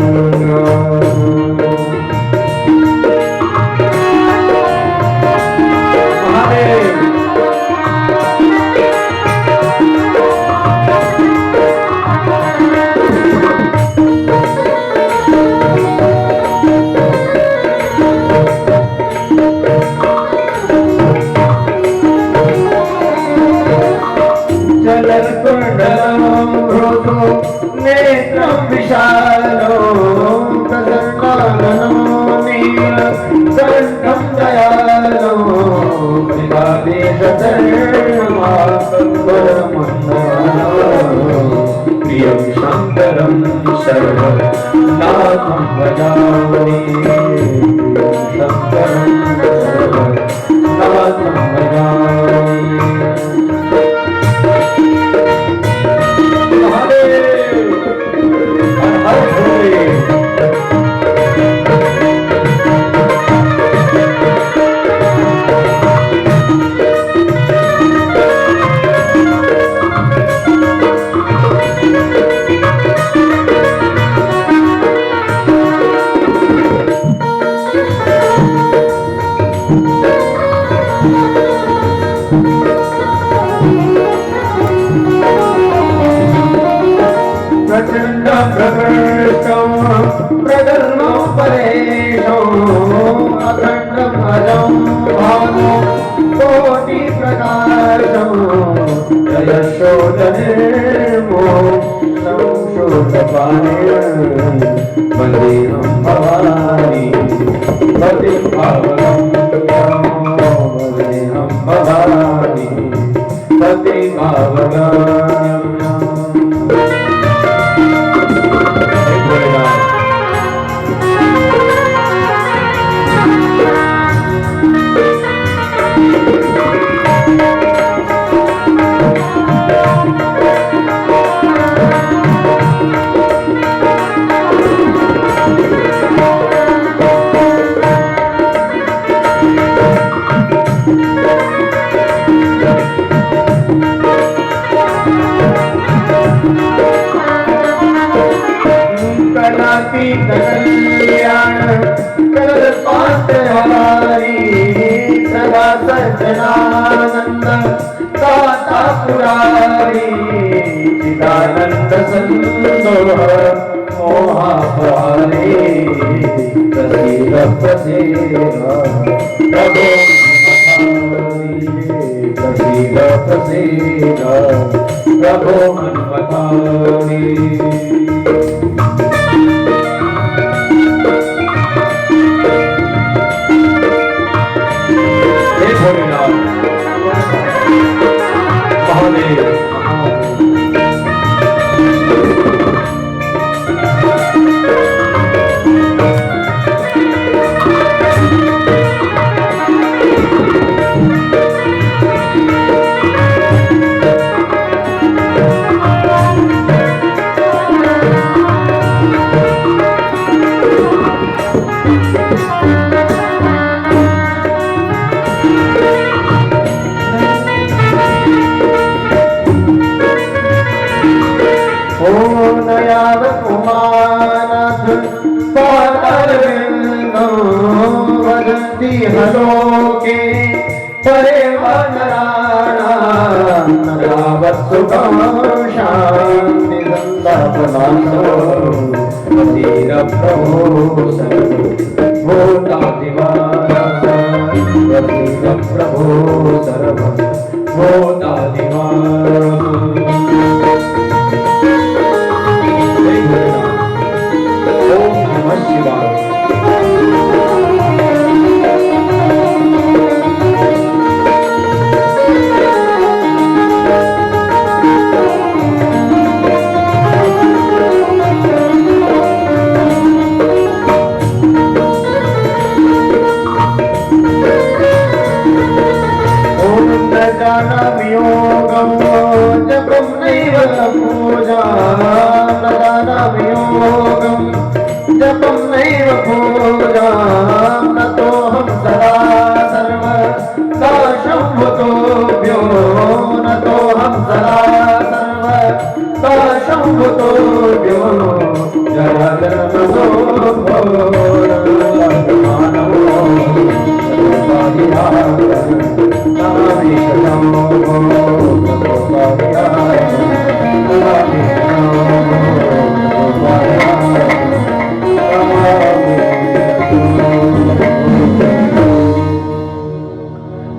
नेत्रं विशालो कंठं दयालो प्रियं शंकरं शरणनाथं भजामि। शंकरं शरणनाथं भजामि। प्रचंड प्रकृष्टो प्रगल्भो परेशो अखंड भजं भानो कोटि प्रकाशो जयशोधनिर्मो संशोधपाणे वंदेहं भवानी पतिं पावनं वंदेहं भवानी पतिं पावनं। कल्याण कल्पांत हमारी सदा सज्जनानंद दाता पुरारी चिदानंद संदोह मोहा पारे प्रसीद प्रसीद प्रभो प्रसीद प्रसीद प्रभो मनमतारी। वदन्ति हलोके परे वनराणा नरावस्तु शान्ति संतापनाशो वसीर प्रभो सर्वभूतादिवास वसीर प्रभो सर्वभूतादिवास। ओम नमः शिवाय। जपं नैव पूजा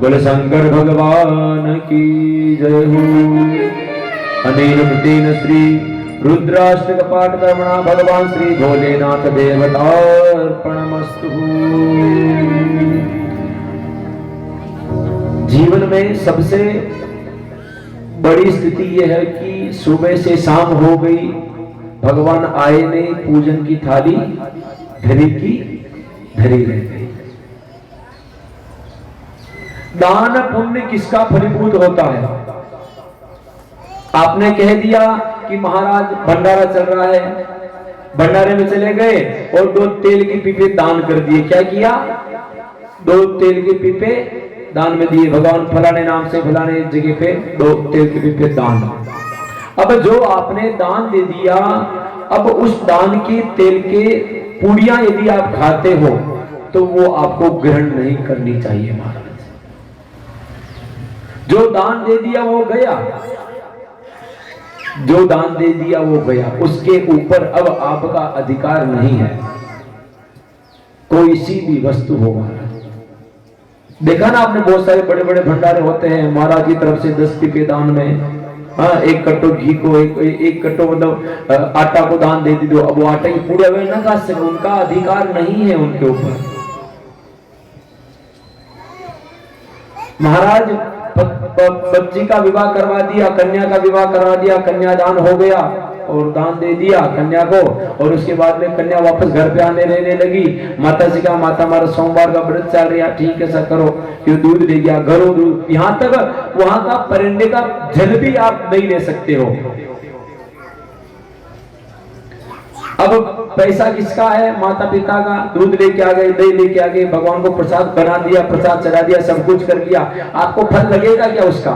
बोले शंकर भगवान की जय हो। अनेन मृतेन श्री रुद्राष्टक पाठ कर्मणा भगवान श्री भोलेनाथ देवतार्पणमस्तु। जीवन में सबसे बड़ी स्थिति यह है कि सुबह से शाम हो गई, भगवान आए नहीं, पूजन की थाली धरी की धरी रह गई। दान पुण्य किसका फलीभूत होता है? आपने कह दिया कि महाराज भंडारा चल रहा है, भंडारे में चले गए और 2 तेल के पीपे दान कर दिए। क्या किया? 2 तेल के पीपे दान में दिए। भगवान फलाने नाम से फलाने जगह पे 2 तेल के पीपे दान। अब जो आपने दान दे दिया, अब उस दान के तेल के पूड़ियां यदि आप खाते हो तो वो आपको ग्रहण नहीं करनी चाहिए महाराज। जो दान दे दिया वो गया, जो दान दे दिया वो गया, उसके ऊपर अब आपका अधिकार नहीं है। कोई सी भी वस्तु होगा, देखा ना आपने, बहुत सारे बड़े बड़े भंडारे होते हैं, महाराज की तरफ से 10 पीपे दान में, हाँ, 1 कट्टो घी को, एक कट्टो मतलब आटा को दान दे दो। अब वो आटे की पूड़े वे न खा सके, उनका अधिकार नहीं है उनके ऊपर। महाराज बच्ची का विवाह करवा दिया, कन्या का विवाह करवा दिया, कन्यादान हो गया और दान दे दिया कन्या को, और उसके बाद में कन्या वापस घर पे आने रहने लगी। माता जी का, माता हमारा सोमवार का व्रत चल रहा, ठीक है ऐसा करो, फिर दूध ले गया, घरों दूध, यहाँ तक वहां का परिंदे का जल भी आप नहीं ले सकते हो। अब पैसा किसका है? माता पिता का। दूध लेके आ गए, दही लेके आ गए, भगवान को प्रसाद बना दिया, प्रसाद चढ़ा दिया, सब कुछ कर दिया, आपको फल लगेगा क्या उसका?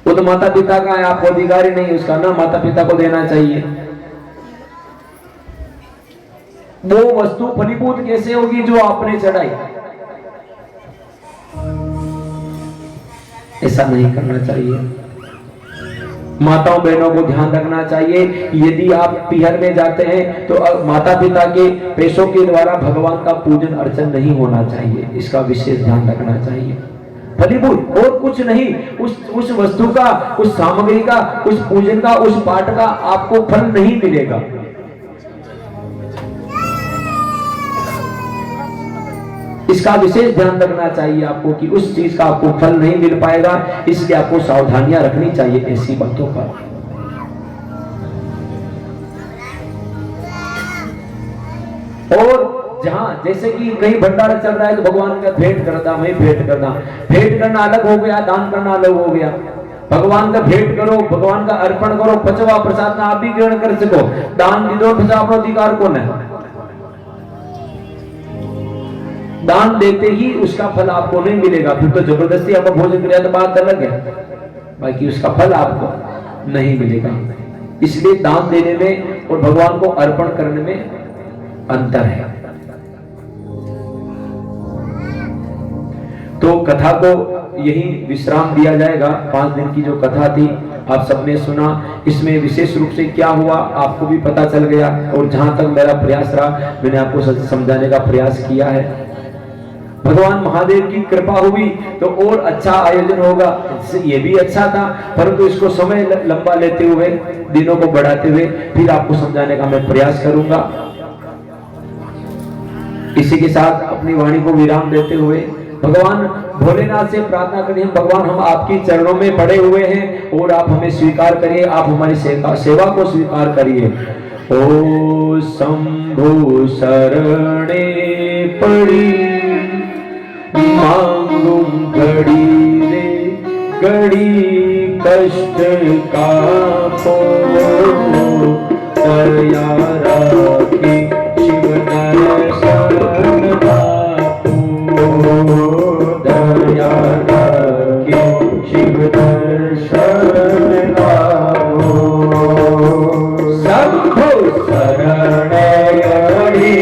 वो तो माता पिता का है, आपको अधिकारी नहीं उसका, ना माता पिता को देना चाहिए। वो वस्तु फलीभूत कैसे होगी जो आपने चढ़ाई? ऐसा नहीं करना चाहिए। माताओं बहनों को ध्यान रखना चाहिए, यदि आप पीहर में जाते हैं तो माता पिता के पैसों के द्वारा भगवान का पूजन अर्चन नहीं होना चाहिए, इसका विशेष ध्यान रखना चाहिए। फलीभूत और कुछ नहीं, उस वस्तु का, उस सामग्री का, उस पूजन का, उस पाठ का आपको फल नहीं मिलेगा। इसका विशेष ध्यान रखना चाहिए आपको कि उस चीज का आपको फल नहीं मिल पाएगा, इसलिए आपको सावधानियां रखनी चाहिए ऐसी बातों पर। और जहां जैसे कि कहीं भंडारा चल रहा है तो भगवान का भेंट करना, मैं भेंट करना अलग हो गया, दान करना अलग हो गया। भगवान का भेंट करो, भगवान का अर्पण करो, पचवा प्रसाद ना आप भी ग्रहण कर सको, दान भी दो, अपना अधिकार कौन है? दान देते ही उसका फल आपको नहीं मिलेगा, फिर तो जबरदस्ती आपको भोजन किया तो बात अलग है, बाकी उसका फल आपको नहीं मिलेगा। इसलिए दान देने में और भगवान को अर्पण करने में अंतर है। तो कथा को यही विश्राम दिया जाएगा। 5 दिन की जो कथा थी आप सबने सुना, इसमें विशेष रूप से क्या हुआ आपको भी पता चल गया, और जहां तक मेरा प्रयास रहा मैंने आपको समझाने का प्रयास किया है। भगवान महादेव की कृपा हुई तो और अच्छा आयोजन होगा, ये भी अच्छा था, परंतु इसको समय लंबा लेते हुए, दिनों को बढ़ाते हुए फिर आपको समझाने का मैं प्रयास करूंगा। इसी के साथ अपनी वाणी को विराम देते हुए भगवान भोलेनाथ से प्रार्थना करिए, भगवान हम आपकी चरणों में पड़े हुए हैं और आप हमें स्वीकार करिए, आप हमारी सेवा को स्वीकार करिए। ओ शंभु शरणे पड़ी मांगू घड़ी रे घड़ी कष्ट का दया राखी शिव दर्शन दया राखी शिव दर्शन शंभो शरण घड़ी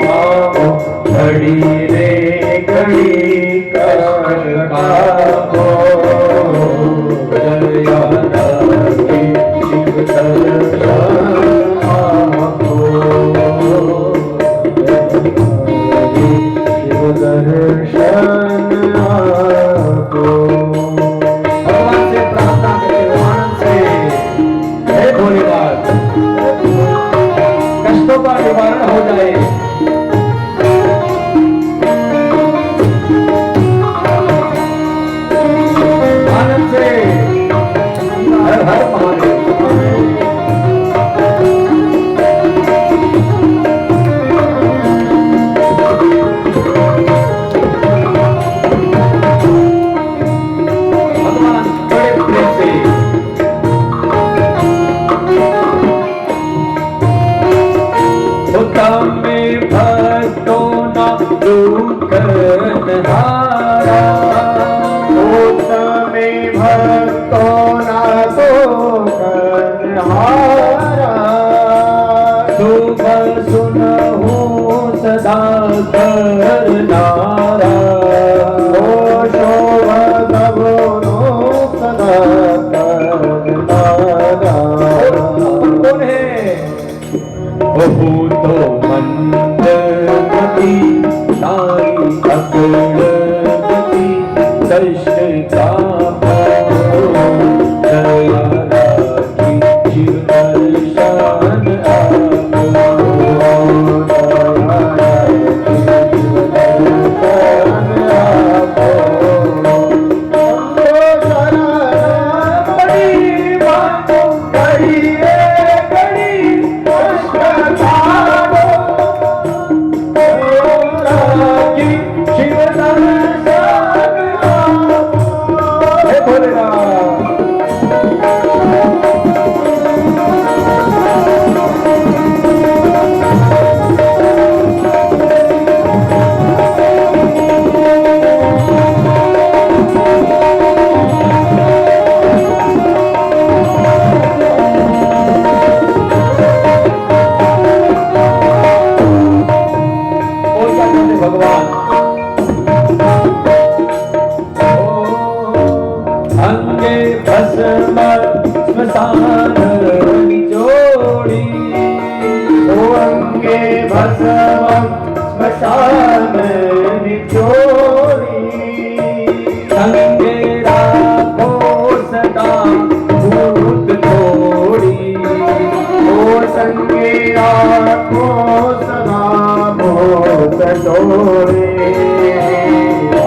माओ घड़ी रे घड़ी कष्ट का हो दयाला की शिव दर्शन आपको शिव दर्शन आपको भगवान से प्रार्थना करें आनंद से हे भोलेनाथ कष्टों का निवारण हो जाए आनंद से हर हर महादेव भगवान बड़े प्रेम से में भक्तों ना दुखनहारा में भक्तों ना दुखनहारा शुभ सुनहु सदा करनारा ओ शोभ सबनो सदा करनारा कौन है वो तो मंदमती साई अकड़मती दर्श का दयाला की शिव दर्शन आपको दयाला की शिव दर्शन आपको अंगे भस्म स्मशान निचोड़ी ओ अंगे भस्म स्मशान निचोड़ी अंगे राखो सदा भूत छोड़ी ओ संगे राखो सदा भूत छोड़ी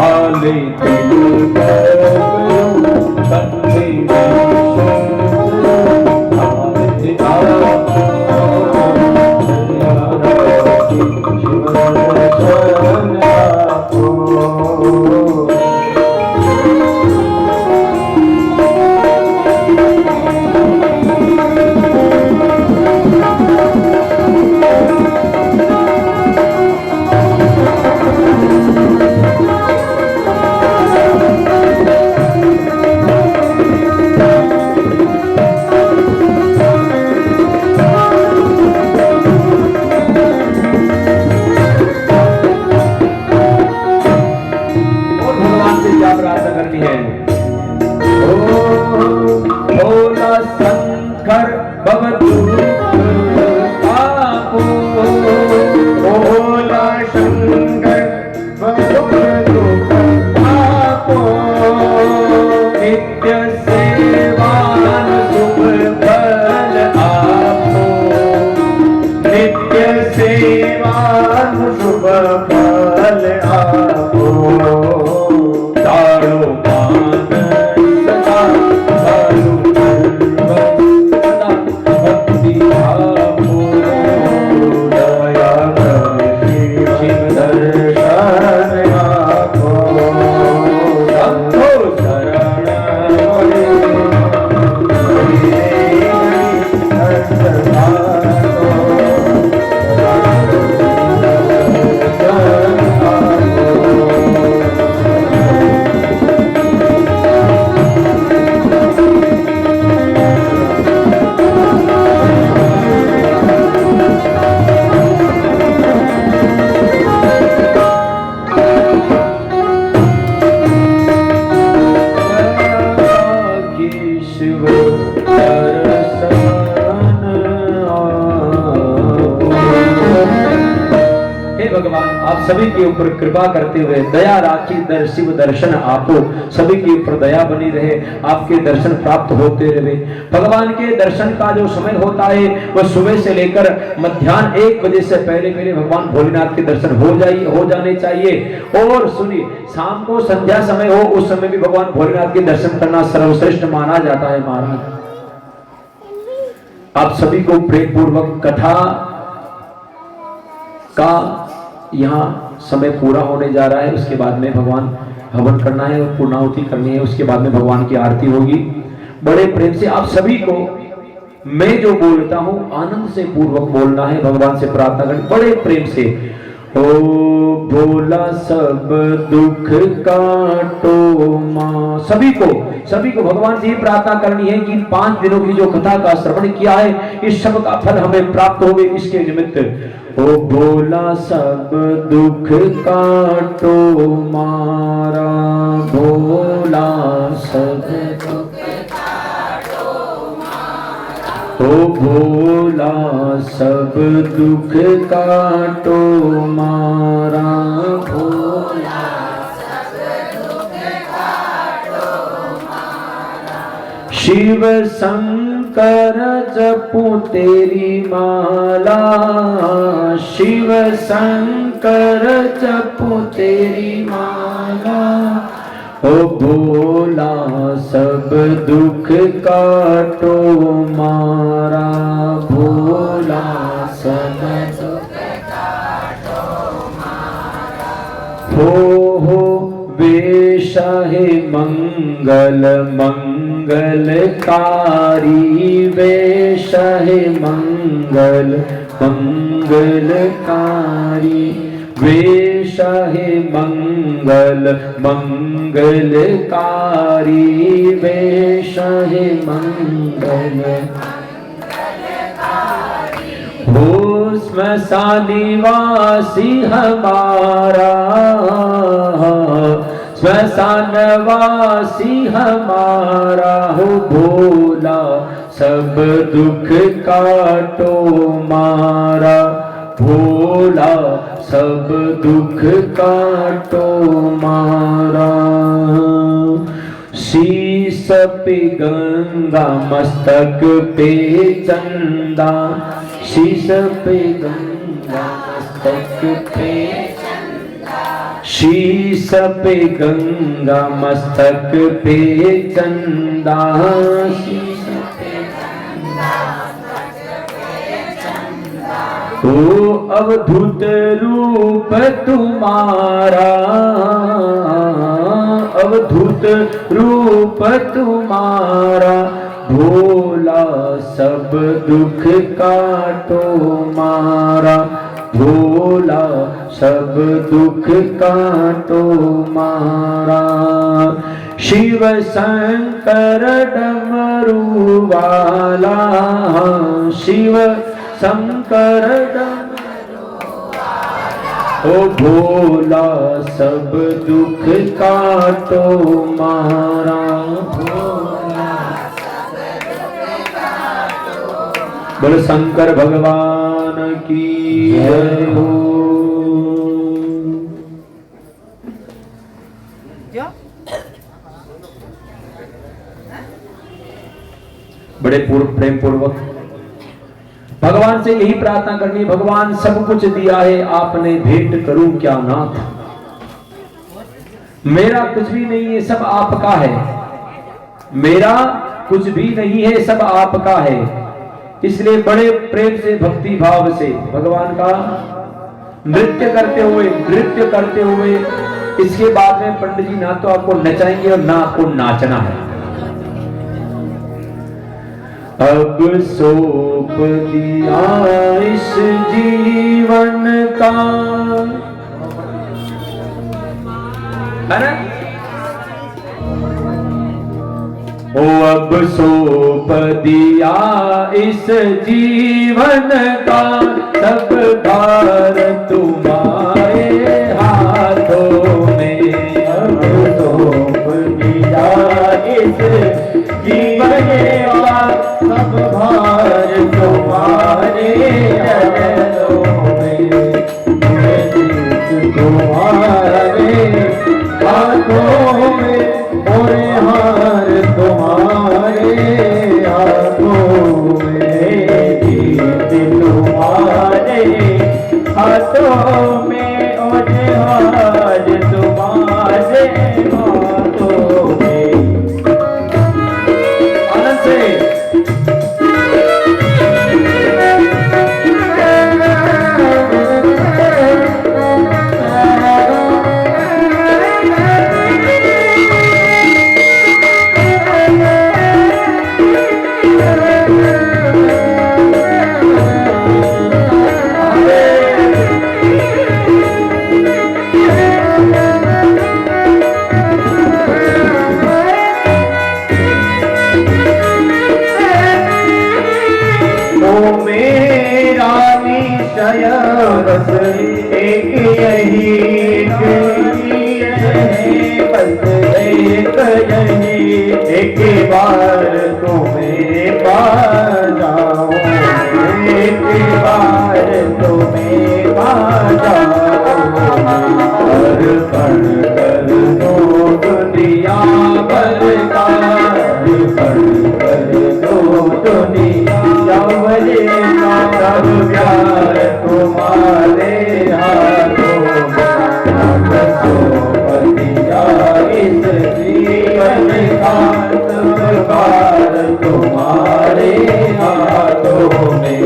आले दिल भगवान आप सभी के ऊपर कृपा करते हुए दया राखी दर शिव दर्शन आपो सभी के ऊपर दया बनी रहे, आपके दर्शन प्राप्त होते रहे। भगवान के दर्शन का जो समय होता है वह सुबह से लेकर मध्याह्न 1 बजे से पहले पहले भगवान भोलेनाथ के दर्शन हो जाने चाहिए। और सुनिए, शाम को संध्या समय हो उस समय भी भगवान भोलेनाथ के दर्शन करना सर्वश्रेष्ठ माना जाता है। महाराज आप सभी को प्रेम पूर्वक कथा का यहाँ समय पूरा होने जा रहा है। उसके बाद में भगवान हवन करना है और पूर्णाहुति करनी है। उसके बाद में भगवान की आरती होगी। बड़े प्रेम से आप सभी को मैं जो बोलता हूं आनंद से पूर्वक बोलना है, भगवान से प्रार्थना करनी बड़े प्रेम से। ओ भोला सब दुख काटो मां, सभी को भगवान से ही प्रार्थना करनी है कि 5 दिनों की जो कथा का श्रवण किया है इस सब का फल हमें प्राप्त होवे। इसके निमित्त ओ भोला सब दुख काटो मारा, भोला सब ओ भोला सब दुख काटो मारा, भोला सब दुख काटो मारा। शिव शंकर जपू तेरी माला, शिव शंकर जपू तेरी माला। ओ भोला सब दुख काटो मारा, भोला सब दुख काटो मारा। हो वेश है मंगल मंगलकारी, वेश है मंगल मंगलकारी, वेश है मंगल मंगलकारी, वेश है मंगल हो श्मशानी वासी हमारा, श्मशानवासी हमारा। हो भोला सब दुख काटो मारा, भोला सब दुख काटो मारा। शीश पे गंगा मस्तक पे चंदा, शीश पे गंगा मस्तक पे चंदा, शीश पे गंगा मस्तक पे चंदा, शीश पे गंगा मस्तक पे चंदा। ओ अवधूत रूप तुम्हारा, अवधूत रूप तुम्हारा। भोला सब दुख काटो मारा, भोला सब दुख काटो मारा। शिव शंकर डमरू वाला, शिव शंकर डमरू वाला। ओ भोला सब दुख काटो मारा, भोला सब दुख काटो। बोलो शंकर भगवान की जय हो। बड़े प्रेम पूर्वक भगवान से यही प्रार्थना करनी, भगवान सब कुछ दिया है आपने, भेंट करूं क्या नाथ। मेरा कुछ भी नहीं है, सब आपका है। मेरा कुछ भी नहीं है, सब आपका है। इसलिए बड़े प्रेम से भक्ति भाव से भगवान का नृत्य करते हुए इसके बाद में पंडित जी ना तो आपको नचाएंगे और ना आपको नाचना है। अब सौंप दिया इस जीवन का, है ना? ओ अब सौंप दिया इस जीवन का, सब भार तुम्हारे हाथों में। अब सौंप दिया इस जीवन का, सब भार तुम्हारे हाथों में। हाथों में और हाथ तुम्हारे हाथों में। आनंद से बस एक यही बस एक यही एक बार तुम्हें पा जाओ, एक बार तुम्हें पा जाओ। अर्पण कर दो दुनिया भर का, अर्पण कर दो दुनिया भर का सब प्यार तुम्हारे हाथों में। बसो इस जीवन का सब भार तुम्हारे हाथों में।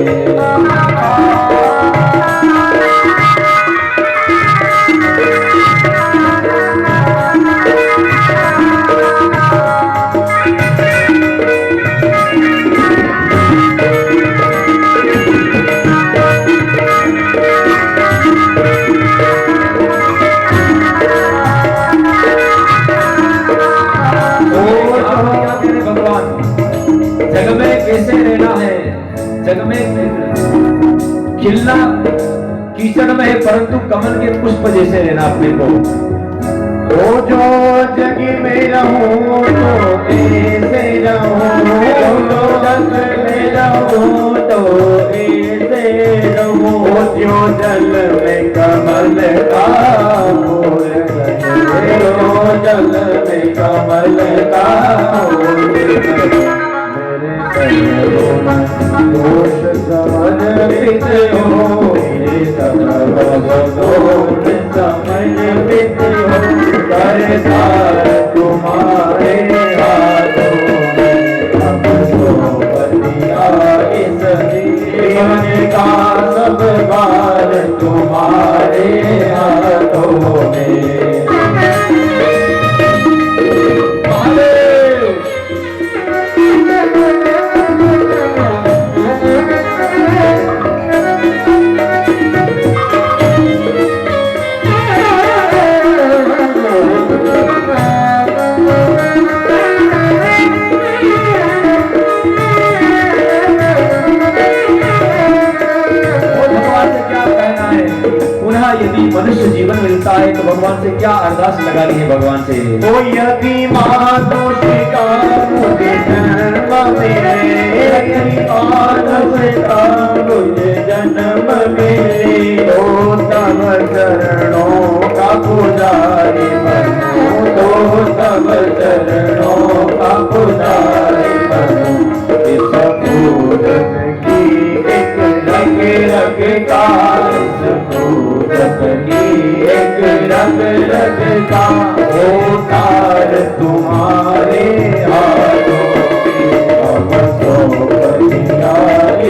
जग में कैसे रहना है, जग में खिलना कीचड़ में है परंतु कमल के पुष्प जैसे रहना अपने को। तो जो जग में रहूं तो ऐसे रहूं, जो जग में रहूं तो ऐसे रहूं। जो जल में कमल का फूल रहे, जो जल में कमल का फूल रहे। दोष समर्पित हो, मेरे सब दोष समर्पित हो। करतार तुम्हारे हाथों में, अब तो बलिया इस जीवन का सब भार तुम्हारे हाथों में। यदि मनुष्य जीवन मिलता है तो भगवान से क्या अरदास लगानी है भगवान से। तो यदि मानुषिका मुझे जन्म मिले, यदि मानुषिका मुझे जन्म मिले, तो तब चरणों का पुजारी बनूं, तो तब चरणों का पुजारी बनूं। इस पूरन की एक रग रग का, एक रग रग का होकार तुम्हारे हाथों में। अब तो बलिया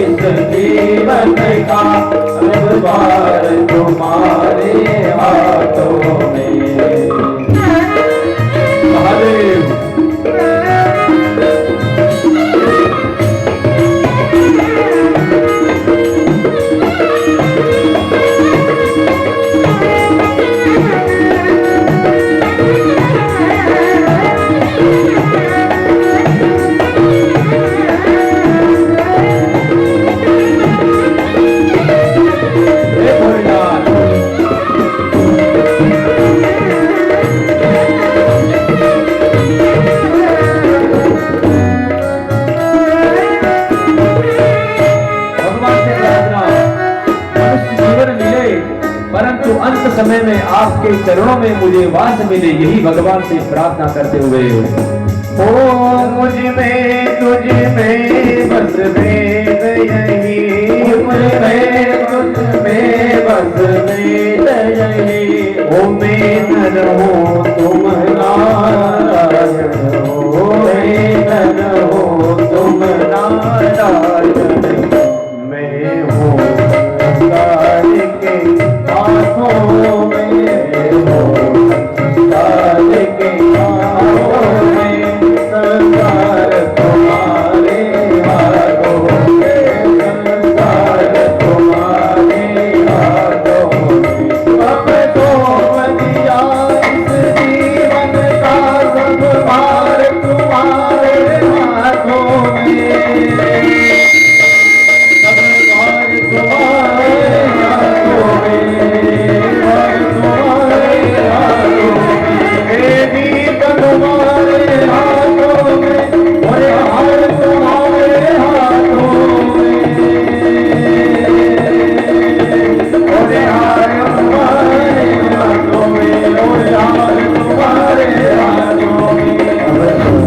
इस जीवन का सब भार तुम्हारे हाथों में। महादेव अंत समय में आपके चरणों में मुझे वास मिले, यही भगवान से प्रार्थना करते हुए। ओ मुझ में तुझ में बस भेद यही, मुझ में तुझ में बस में जय ओ मैं न रहूं तुम नारायण हो, मैं न रहूं तुम नारायण, मैं हूँ संसार के हाथों में, हूँ संसार के हाथों में, संसार तुम्हारे हाथों में, संसार तुम्हारे हाथों में, अब तो बनिया इस जीवन का सब भार तुम्हारे हाथों में, सब भार तुम्हारे हाथों में, भार तुम्हारे हाथों में, हे दीप तुम्हारे हाथों में, और हार तुम्हारे हाथों में, और हार तुम्हारे हाथों में, और हार तुम्हारे हाथों में, अब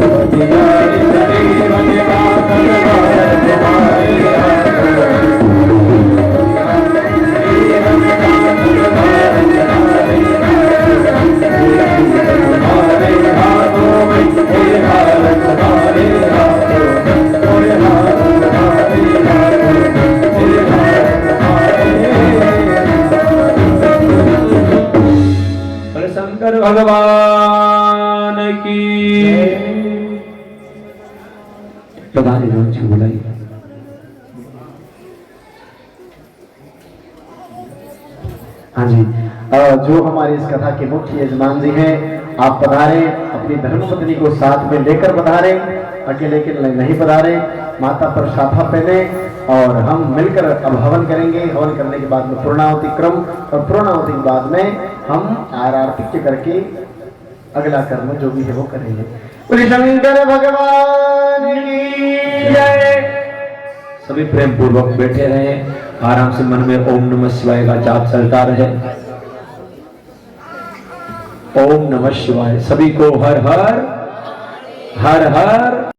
तो दिया इस जीवन का सब भार तुम्हारे हाथों में, शंकर भगवान की प्रधान जी बुलाइए। हाँ जी, जो हमारी इस कथा के मुख्य यजमान जी हैं, आप पधारे, अपनी धर्मपत्नी को साथ में लेकर पधारे, अकेले नहीं पधारे, माता पर साफा पहने और हम मिलकर अब हवन करेंगे। हवन करने के बाद में पूर्णाहुति क्रम, और पूर्णाहुति के बाद में हम आरती करके अगला कर्म जो भी है वो करेंगे। बोले शंकर भगवान की जय। सभी प्रेम पूर्वक बैठे रहे, आराम से मन में ओम नमः शिवाय का जाप चलता रहे। ओम नमः शिवाय। सभी को हर हर हर हर